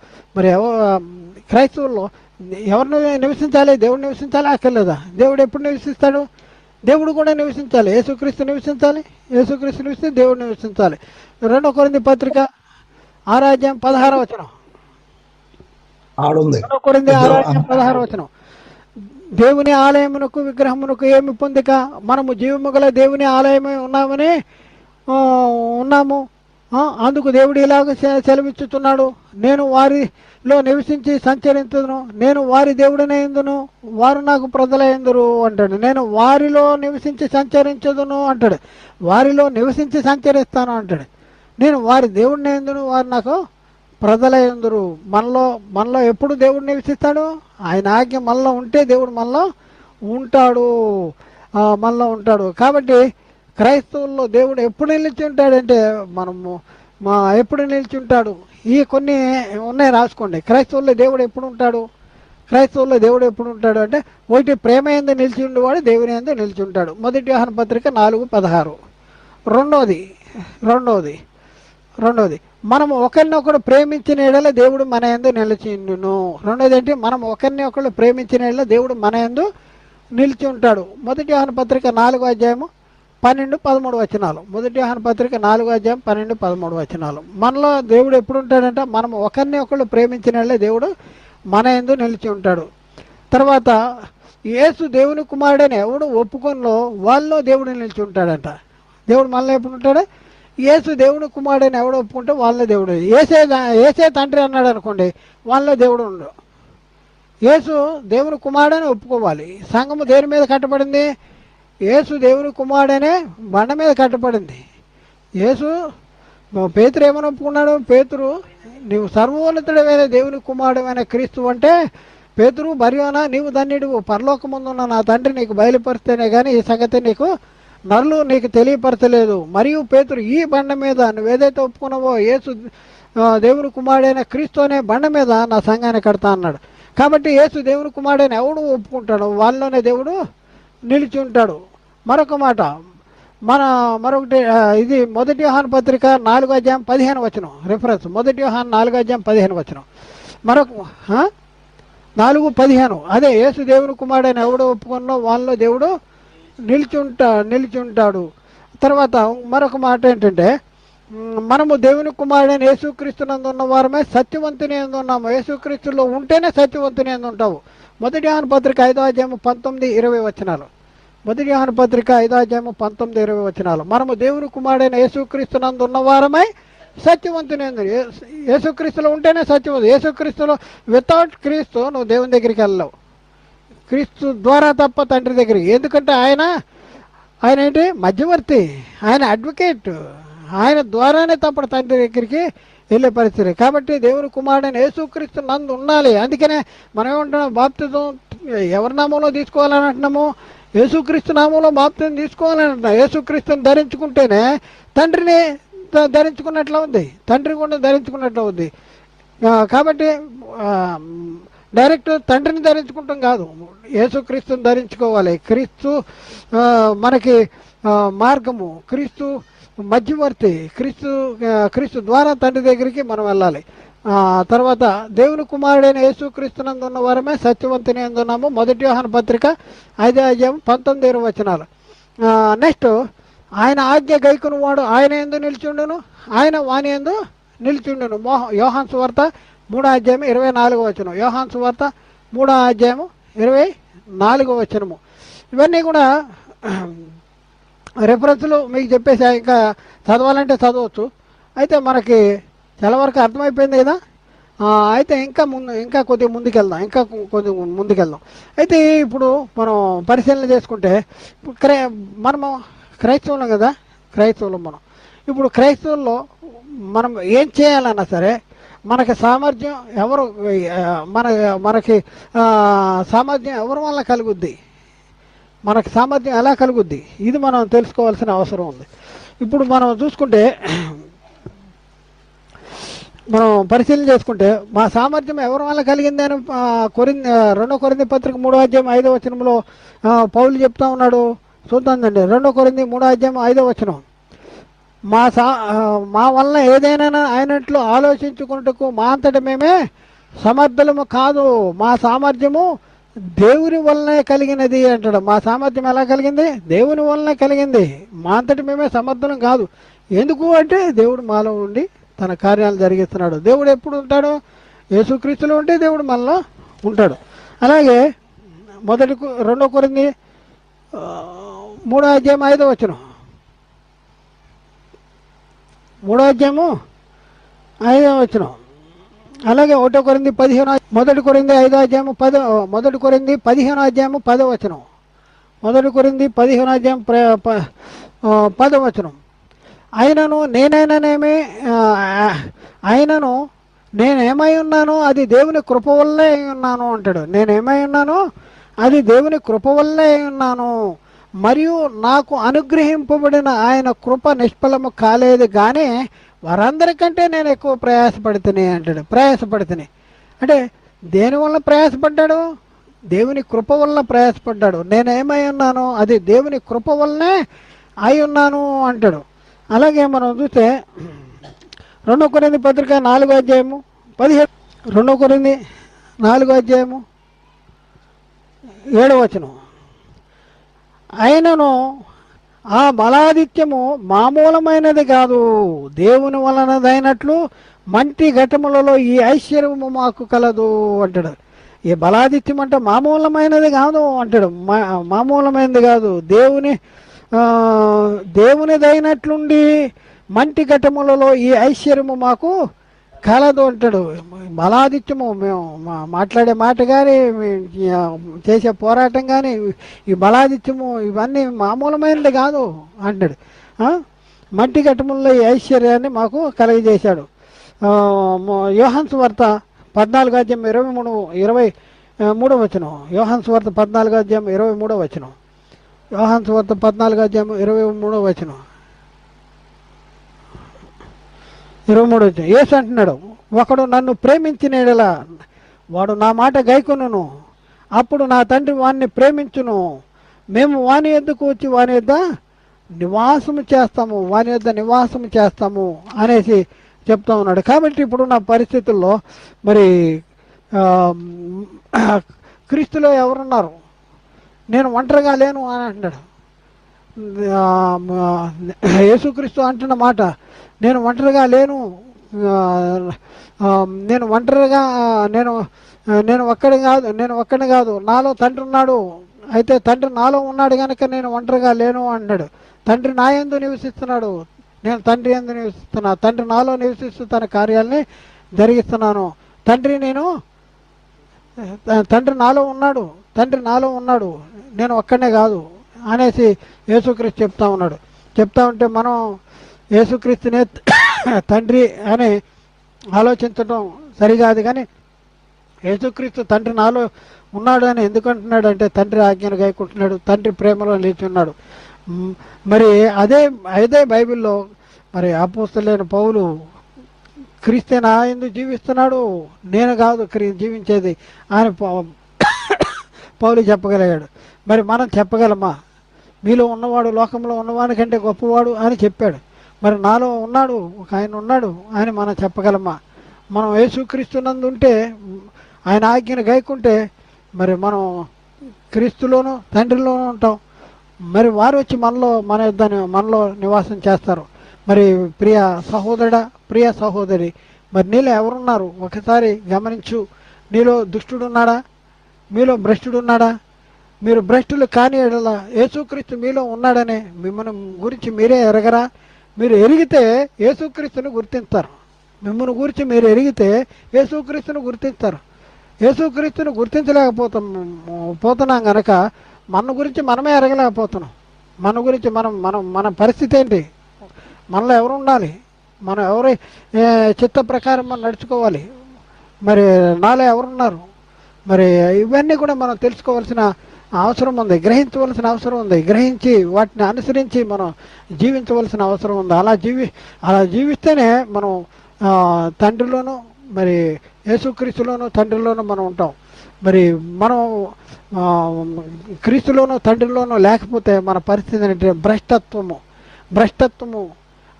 ఎవరిని నివసించాలి? దేవుడు నివసించాలి అక్కర్లేదా? దేవుడు ఎప్పుడు నివసిస్తాడు? దేవుడు కూడా నివసించాలి. యేసుక్రీస్తు నివసించాలి, యేసుక్రీస్తు నివసిస్తే దేవుడు నివసించాలి. 2 కొరింథీ పత్రిక 6:16 వచనం. 2 కొరింథీ 6:16 వచనం. దేవుని ఆలయమునకు విగ్రహమునకు ఏమి పొందిక? మనము జీవము గల దేవుని ఆలయమే ఉన్నాము. అందుకు దేవుడు ఇలాగ సెలవిచ్చుతున్నాడు, నేను వారిలో నివసించి సంచరించుదును, నేను వారి దేవుడనైందును, వారు నాకు ప్రజలైందురు అంటాడు. నేను వారిలో నివసించి సంచరించదును అంటాడు. వారిలో నివసించి సంచరిస్తాను అంటాడు. నేను వారి దేవుడినైందును, వారు నాకు ప్రజలైందురు. మనలో ఎప్పుడు దేవుడు నివసిస్తాడు? ఆయన ఆజ్ఞ మనలో ఉంటే దేవుడు మనలో ఉంటాడు. కాబట్టి క్రైస్తవుల్లో దేవుడు ఎప్పుడు నిలిచి ఉంటాడంటే ఎప్పుడు నిలిచి ఉంటాడు? ఈ కొన్ని ఉన్నాయి, రాసుకోండి. క్రైస్తవుల్లో దేవుడు ఎప్పుడు ఉంటాడు? క్రైస్తవుల్లో దేవుడు ఎప్పుడు ఉంటాడు అంటే, ఒకటి ప్రేమ యందు నిలిచి ఉండేవాడు దేవుని యందు నిలిచి ఉంటాడు. 1 యోహాను పత్రిక 4:16. రెండవది మనము ఒకరినొకడు ప్రేమించిన ఎడల దేవుడు మన యందు నిలిచిండును. రెండోది ఏంటి? మనం ఒకరిని ఒకళ్ళు ప్రేమించిన ఎడల దేవుడు మన యందు నిలిచి ఉంటాడు. 1 యోహాను పత్రిక 4:12-13 వచనాలు. 1 యోహాను పత్రిక 4:12-13 వచనాలు. మనలో దేవుడు ఎప్పుడు ఉంటాడంటే, మనం ఒకరిని ఒకళ్ళు ప్రేమించిన దేవుడు మన యందు నిలిచి ఉంటాడు. తర్వాత యేసు దేవుని కుమారుడని ఎవడు ఒప్పుకొనిలో వాళ్ళలో దేవుడు నిలిచి ఉంటాడంట. దేవుడు మనలో ఎప్పుడు ఉంటాడు? యేసు దేవుని కుమారుడని ఎవడు ఒప్పుకుంటే వాళ్ళలో దేవుడు. ఏసే తండ్రి అన్నాడు అనుకోండి, వాళ్ళలో దేవుడు ఉండడు. యేసు దేవుని కుమారుడని ఒప్పుకోవాలి. సంఘము దేని మీద కట్టబడింది? యేసు దేవుని కుమారుడనే బండ మీద కట్టబడింది. పేతురు ఏమని ఒప్పుకున్నాడు? పేతురు, నీవు సర్వోన్నతుడమైన దేవుని కుమారుడమైన క్రీస్తు అంటే, పేతురు బర్యోనా నీవు ధన్యుడు, పరలోకముందున్న నా తండ్రి నీకు బయలుపరిస్తేనే కానీ ఈ సంగతి నరులు నీకు తెలియపరచలేదు. మరియు పేతురు, ఈ బండ మీద నువ్వేదైతే ఒప్పుకున్నావో యేసు దేవుని కుమారుడైన క్రీస్తు అనే బండ మీద నా సంఘాన్ని కడతా అన్నాడు. కాబట్టి యేసు దేవుని కుమారుడైన ఎవడు ఒప్పుకుంటాడు వాళ్ళలోనే దేవుడు నిలిచి ఉంటాడు. మరొక మాట, మరొకటి, ఇది 1 యోహాను పత్రిక 4:15 వచనం రిఫరెన్స్. 1 యోహాను 4:15 వచనం. మరొక 4:15 అదే యేసు దేవుని కుమారుడైన ఎవడు ఒప్పుకున్నో వాళ్ళలో దేవుడు నిలిచి ఉంటాడు. తర్వాత మరొక మాట ఏంటంటే, మనము దేవుని కుమారుడైన యేసుక్రీస్తునందు ఉన్న వారమే సత్యవంతుని యందు ఉన్నాము. యేసుక్రీస్తులో ఉంటేనే సత్యవంతుని యందు ఉంటావు. 1 యోహాను పత్రిక 5:19-20 వచనాలు. 1 యోహాను పత్రిక 5:19-20 వచనాలు. మనము దేవుని కుమారుడైన యేసుక్రీస్తునందు ఉన్న వారమై సత్యవంతుని యందు. యేసుక్రీస్తులో ఉంటేనే సత్యవంతు. యేసుక్రీస్తులో వితౌట్ క్రీస్తు నువ్వు దేవుని దగ్గరికి వెళ్ళవు. క్రీస్తు ద్వారా తప్ప తండ్రి దగ్గరికి. ఎందుకంటే ఆయన ఏంటి? మధ్యవర్తి, ఆయన అడ్వకేట్. ఆయన ద్వారానే తప్ప తండ్రి దగ్గరికి వెళ్ళే పరిస్థితి. కాబట్టి దేవుని కుమారుడైన యేసుక్రీస్తు నందు ఉండాలి. అందుకనే మనం ఏమంటున్నాం, బాప్తిజం ఎవరి నామంలో తీసుకోవాలని అంటున్నాము? యేసుక్రీస్తు నామంలో బాప్తిజం తీసుకోవాలని అంటున్నాం. యేసుక్రీస్తుని ధరించుకుంటేనే తండ్రిని ధరించుకున్నట్లు ఉంది, తండ్రి కూడా ధరించుకున్నట్లు ఉంది. కాబట్టి డైరెక్ట్ తండ్రిని ధరించుకుంటాం కాదు, యేసుక్రీస్తుని ధరించుకోవాలి. క్రీస్తు మనకి మార్గము, క్రీస్తు మధ్యవర్తి, క్రీస్తు ద్వారా తండ్రి దగ్గరికి మనం వెళ్ళాలి. తర్వాత దేవుని కుమారుడైన యేసుక్రీస్తునందు ఉన్న వారమే సత్యవంతుని అందున్నాము. 1 యోహాను పత్రిక 5:19 నెక్స్ట్, ఆయన ఆజ్ఞ గైకుని వాడు ఆయన యందు నిలిచిండును, ఆయన వాని యందు నిలిచిండును. యోహాను సువార్త 3:24. యోహాను సువార్త 3:24. ఇవన్నీ కూడా రెఫరెన్స్లు మీకు చెప్పేసి ఇంకా చదవాలంటే చదవచ్చు. అయితే మనకి చాలా వరకు అర్థమైపోయింది కదా. అయితే ఇంకా కొద్దిగా ముందుకెళ్దాం. అయితే ఇప్పుడు మనం పరిశీలన చేసుకుంటే, మనము క్రైస్తవులం కదా, మనం ఇప్పుడు క్రైస్తవుల్లో మనం ఏం చేయాలన్నా సరే మనకి సామర్థ్యం మనకి సామర్థ్యం ఎవరి వల్ల కలుగుద్ది, మనకి సామర్థ్యం ఎలా కలుగుద్ది, ఇది మనం తెలుసుకోవాల్సిన అవసరం ఉంది. ఇప్పుడు మనం చూసుకుంటే, మనం పరిశీలన చేసుకుంటే మా సామర్థ్యం ఎవరి వల్ల కలిగింది అని 2 కొరింథీ పత్రిక 3:5 పౌలు చెప్తా ఉన్నాడు. చూద్దామండి. 2 కొరింథీ 3:5 మా వలన ఏదైనా అయినట్లు ఆలోచించుకున్నట్టుకు మా అంతటి మేమే సమర్థులము కాదు, మా సామర్థ్యము దేవుని వలనే కలిగినది అంటాడు. మా సామర్థ్యం ఎలా కలిగింది? దేవుని వలనే కలిగింది. మా అంతటి మేమే సమర్థులం కాదు. ఎందుకు అంటే దేవుడు మాలో ఉండి తన కార్యాలు జరిగిస్తున్నాడు. దేవుడు ఎప్పుడు ఉంటాడు? యేసుక్రీస్తులో ఉంటే దేవుడు మనలో ఉంటాడు. అలాగే 2 కొరింథీ 3:5 3:5 అలాగే 1 కొరింథీ 15 1 కొరింథీ 5:10 1 కొరింథీ 15:10 1 కొరింథీ 15:10 ఆయనను నేనేమై ఉన్నాను అది దేవుని కృప వల్లే ఉన్నాను అంటాడు. నేనేమై ఉన్నాను అది దేవుని కృప వల్లే ఉన్నాను, మరియు నాకు అనుగ్రహింపబడిన ఆయన కృప నిష్ఫలము కాలేదు, కానీ వారందరికంటే నేను ఎక్కువ ప్రయాసపడుతుని అంటాడు. ప్రయాసపడుతుని అంటే దేనివల్ల ప్రయాసపడ్డాడు? దేవుని కృప వల్ల ప్రయాసపడ్డాడు. నేనేమై ఉన్నాను అది దేవుని కృప వల్లనే అయి ఉన్నాను అంటాడు. అలాగే మనం చూస్తే 2 కొరింథీ పత్రిక 4:15 2 కొరింథీ 4:7 ఆయనను ఆ బలాదిత్యము మామూలమైనది కాదు, దేవుని వలనదైనట్లు మంటి ఘటములలో ఈ ఐశ్వర్యము మాకు కలదు అంటాడు. ఈ బలాదిత్యం అంటే మామూలమైనది కాదు అంటాడు. మామూలమైనది కాదు, దేవునిదైనట్లుండి మంటి ఘటములలో ఈ ఐశ్వర్యము మాకు కలదు అంటాడు. బలాదిత్యము మేము మాట్లాడే మాట కానీ చేసే పోరాటం కానీ ఈ బలాదిత్యము ఇవన్నీ మామూలమైనది కాదు అంటాడు. మంటి ఘటములలో ఈ ఐశ్వర్యాన్ని మాకు కలగజేశాడు. యోహాను సువార్త 14:23 యోహాను సువార్త 14:23 యోహాను సువార్త 14:23 యేసు అంటున్నాడు, ఒకడు నన్ను ప్రేమించిన యెడల వాడు నా మాట గైకొనును, అప్పుడు నా తండ్రి వాణ్ణి ప్రేమించును, మేము వాని యొద్దకు వచ్చి వాని యొద్ద నివాసము చేస్తాము అనేసి చెప్తా ఉన్నాడు. కాబట్టి ఇప్పుడు నా పరిస్థితుల్లో మరి క్రీస్తులో ఎవరున్నారు? నేను ఒంటరిగా లేను అని అంటున్నాడు. యేసుక్రీస్తు అంటున్న మాట, నేను ఒంటరిగా లేను, నేను ఒక్కడిని కాదు, నాలో తండ్రి ఉన్నాడు, అయితే తండ్రి నాలో ఉన్నాడు కనుక నేను ఒంటరిగా లేను అన్నాడు. తండ్రి నా యందు నివసిస్తున్నాడు, నేను తండ్రి యందు నివసిస్తున్నా, తండ్రి నాలో నివసిస్తూ తన కార్యాలని జరిగిస్తున్నాను. తండ్రి నాలో ఉన్నాడు, నేను ఒక్కడనే కాదు అనేసి యేసుక్రీస్తు చెప్తా ఉన్నాడు. చెప్తా ఉంటే మనం యేసుక్రీస్తునే తండ్రి అని ఆలోచించడం సరికాదు. కానీ యేసుక్రీస్తు తండ్రి నాలో ఉన్నాడు అని ఎందుకంటున్నాడు అంటే తండ్రి ఆజ్ఞను గైకుంటున్నాడు, తండ్రి ప్రేమలో నిలిచి ఉన్నాడు. మరి అదే అదే బైబిల్లో మరి అపోస్తలుడైన పౌలు క్రీస్తే నా ఎందుకు జీవిస్తున్నాడు, నేను కాదు జీవించేది అని పౌలు చెప్పగలిగాడు. మరి మనం చెప్పగలమా? మీలో ఉన్నవాడు లోకంలో ఉన్నవాడి కంటే గొప్పవాడు అని చెప్పాడు. మరి నాలో ఉన్నాడు, ఒక ఆయన ఉన్నాడు అని మనం చెప్పగలమా? మనం యేసుక్రీస్తునందు ఉంటే, ఆయన ఆజ్ఞను గైకుంటే మరి మనం క్రీస్తులోను తండ్రిలోనూ ఉంటాం. మరి వారు వచ్చి మనలో నివాసం చేస్తారు. మరి ప్రియ సహోదరుడా, ప్రియ సహోదరి, మరి నీలో ఎవరున్నారు ఒకసారి గమనించు. నీలో దుష్టుడున్నాడా? మీలో భ్రష్టుడున్నాడా? మీరు భ్రష్టులు కాని ఎడల యేసుక్రీస్తు మీలో ఉన్నాడని మిమ్మల్ని గురించి మీరే ఎరగరా? మీరు ఎరిగితే యేసుక్రీస్తుని గుర్తిస్తారు. మిమ్మల్ని గురించి మీరు ఎరిగితే యేసుక్రీస్తుని గుర్తిస్తారు. యేసుక్రీస్తుని పోతున్నాం కనుక మన గురించి మనమే ఎరగలేకపోతున్నాం. మన గురించి మన పరిస్థితి ఏంటి? మనలో ఎవరు ఉండాలి? మనం ఎవరి చిత్త ప్రకారం మనం నడుచుకోవాలి? మరి నాలో ఎవరున్నారు? మరి ఇవన్నీ కూడా మనం తెలుసుకోవాల్సిన అవసరం ఉంది, గ్రహించవలసిన అవసరం ఉంది. గ్రహించి వాటిని అనుసరించి మనం జీవించవలసిన అవసరం ఉంది. అలా జీవిస్తేనే మనం తండ్రిలోనూ మరి యేసుక్రీస్తులోను తండ్రిలోనూ మనం ఉంటాం. మరి మనం క్రీస్తులోనూ తండ్రిలోనూ లేకపోతే మన పరిస్థితి ఏంటంటే భ్రష్టత్వము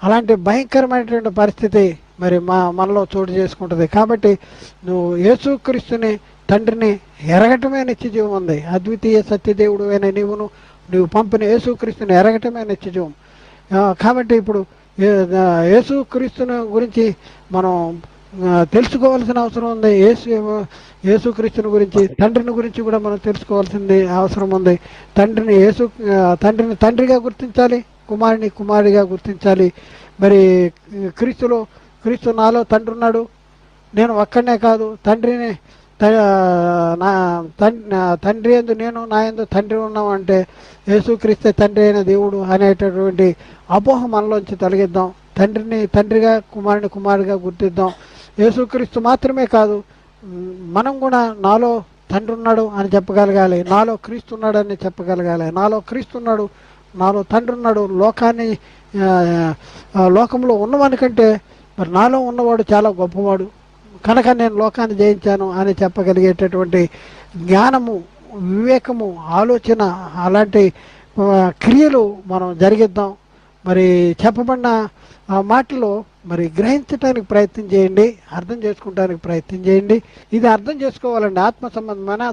అలాంటి భయంకరమైనటువంటి పరిస్థితి మరి మనలో చోటు చేసుకుంటుంది. కాబట్టి నువ్వు యేసుక్రీస్తుని తండ్రిని ఎరగటమే నిత్యజీవం ఉంది. అద్వితీయ సత్యదేవుడు అయిన నీవు పంపిన యేసుక్రీస్తుని ఎరగటమే నిత్యజీవం. కాబట్టి ఇప్పుడు యేసుక్రీస్తుని గురించి మనం తెలుసుకోవాల్సిన అవసరం ఉంది. యేసుక్రీస్తుని గురించి, తండ్రిని గురించి కూడా మనం తెలుసుకోవాల్సింది అవసరం ఉంది. తండ్రిని తండ్రిగా గుర్తించాలి, కుమారుడిగా గుర్తించాలి. మరి క్రీస్తు నాలో తండ్రి ఉన్నాడు, నేను ఒక్కడనే కాదు, తండ్రి యందు నేను, నా యందు తండ్రి ఉన్నాం అంటే యేసుక్రీస్తే తండ్రి అయిన దేవుడు అనేటటువంటి అపోహ మనలోంచి తొలగిద్దాం. తండ్రిని తండ్రిగా, కుమారుడిగా గుర్తిద్దాం. యేసుక్రీస్తు మాత్రమే కాదు, మనం కూడా నాలో తండ్రి ఉన్నాడు అని చెప్పగలగాలి, నాలో క్రీస్తు ఉన్నాడు అని చెప్పగలగాలి. నాలో క్రీస్తు ఉన్నాడు, నాలో తండ్రి ఉన్నాడు. లోకంలో ఉన్నవాని కంటే మరి నాలో ఉన్నవాడు చాలా గొప్పవాడు కనుక నేను లోకాన్ని జయించాను అని చెప్పగలిగేటటువంటి జ్ఞానము, వివేకము, ఆలోచన, అలాంటి క్రియలు మనం జరిగిద్దాం. మరి చెప్పబడిన మాటలు మరి గ్రహించడానికి ప్రయత్నం చేయండి, అర్థం చేసుకోవడానికి ప్రయత్నం చేయండి. ఇది అర్థం చేసుకోవాలండి. ఆత్మ సంబంధమైన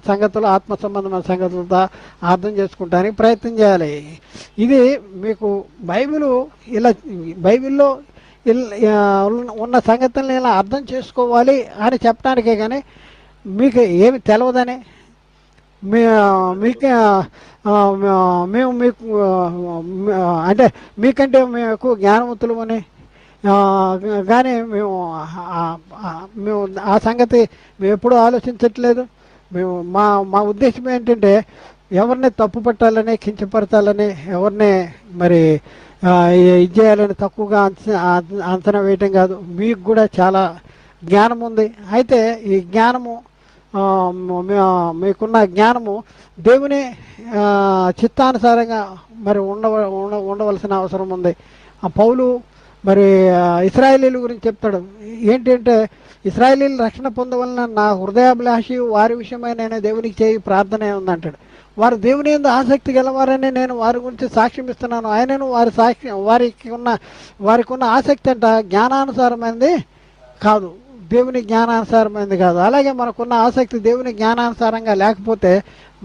సంగతులతో అర్థం చేసుకోవడానికి ప్రయత్నం చేయాలి. ఇది మీకు బైబిల్లో ఉన్న సంగతులను ఇలా అర్థం చేసుకోవాలి అని చెప్పడానికే కానీ మీకు ఏమి తెలియదని మేము మీకు అంటే మీకంటే మేము ఎక్కువ జ్ఞానవంతులమని కానీ మేము ఆ సంగతి మేము ఎప్పుడూ ఆలోచించట్లేదు. మా ఉద్దేశం ఏంటంటే ఎవరిని తప్పు పట్టాలని, కించపరచాలని, ఎవరిని మరి ఇది చేయాలని తక్కువగా అంచనా వేయటం కాదు. మీకు కూడా చాలా జ్ఞానం ఉంది. అయితే ఈ జ్ఞానము మీకున్న జ్ఞానము దేవుని చిత్తానుసారంగా మరి ఉండవలసిన అవసరం ఉంది. ఆ పౌలు మరి ఇశ్రాయేలీల గురించి చెప్తాడు. ఏంటంటే ఇశ్రాయేలీలు రక్షణ పొందవలన నా హృదయాభిలాషి వారి విషయమై నేను దేవునికి చేయి ప్రార్థనే ఉందంటాడు. వారు దేవుని యందు ఆసక్తి గలవారని నేను వారి గురించి సాక్ష్యం ఇస్తున్నాను. ఆయనను వారికి ఉన్న ఆసక్తి అంట జ్ఞానానుసారమైనది కాదు, దేవుని జ్ఞానానుసారమైనది కాదు. అలాగే మనకున్న ఆసక్తి దేవుని జ్ఞానానుసారంగా లేకపోతే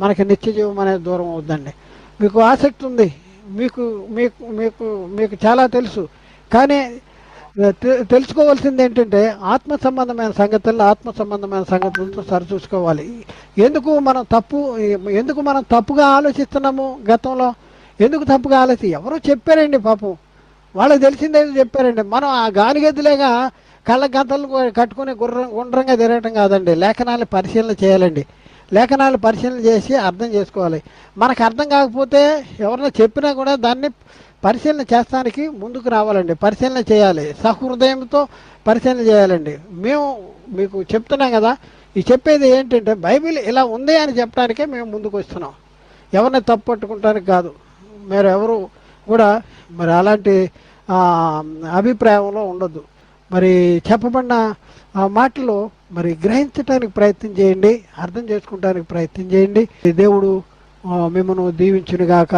మనకి నిత్యజీవం అనేది దూరం అవుతుందండి. మీకు ఆసక్తి ఉంది, మీకు మీకు మీకు మీకు చాలా తెలుసు, కానీ తెలుసుకోవాల్సింది ఏంటంటే ఆత్మ సంబంధమైన సంగతులతో సరిచూసుకోవాలి. ఎందుకు మనం తప్పుగా ఆలోచిస్తున్నాము? గతంలో ఎందుకు తప్పుగా ఎవరో చెప్పారండి, పాపం వాళ్ళకి తెలిసిందేదో చెప్పారండి. మనం ఆ గాలిగద్దులేగా కళ్ళ గంతలు కట్టుకుని గుండ్రంగా తిరగటం కాదండి. లేఖనాలు పరిశీలన చేయాలండి. లేఖనాలు పరిశీలన చేసి అర్థం చేసుకోవాలి. మనకు అర్థం కాకపోతే ఎవరైనా చెప్పినా కూడా దాన్ని పరిశీలన చేస్తానికి ముందుకు రావాలండి, పరిశీలన చేయాలి, సహృదయంతో పరిశీలన చేయాలండి. మేము మీకు చెప్తున్నాం కదా, ఈ చెప్పేది ఏంటంటే బైబిల్ ఇలా ఉంది అని చెప్పడానికే మేము ముందుకు వస్తున్నాం, ఎవరిని తప్పు పట్టుకుంటానికి కాదు. మీరు ఎవరు కూడా మరి అలాంటి అభిప్రాయంలో ఉండొద్దు. మరి చెప్పబడిన మాటలు మరి గ్రహించడానికి ప్రయత్నం చేయండి, అర్థం చేసుకోవడానికి ప్రయత్నం చేయండి. దేవుడు మిమ్మల్ని దీవించునుగాక.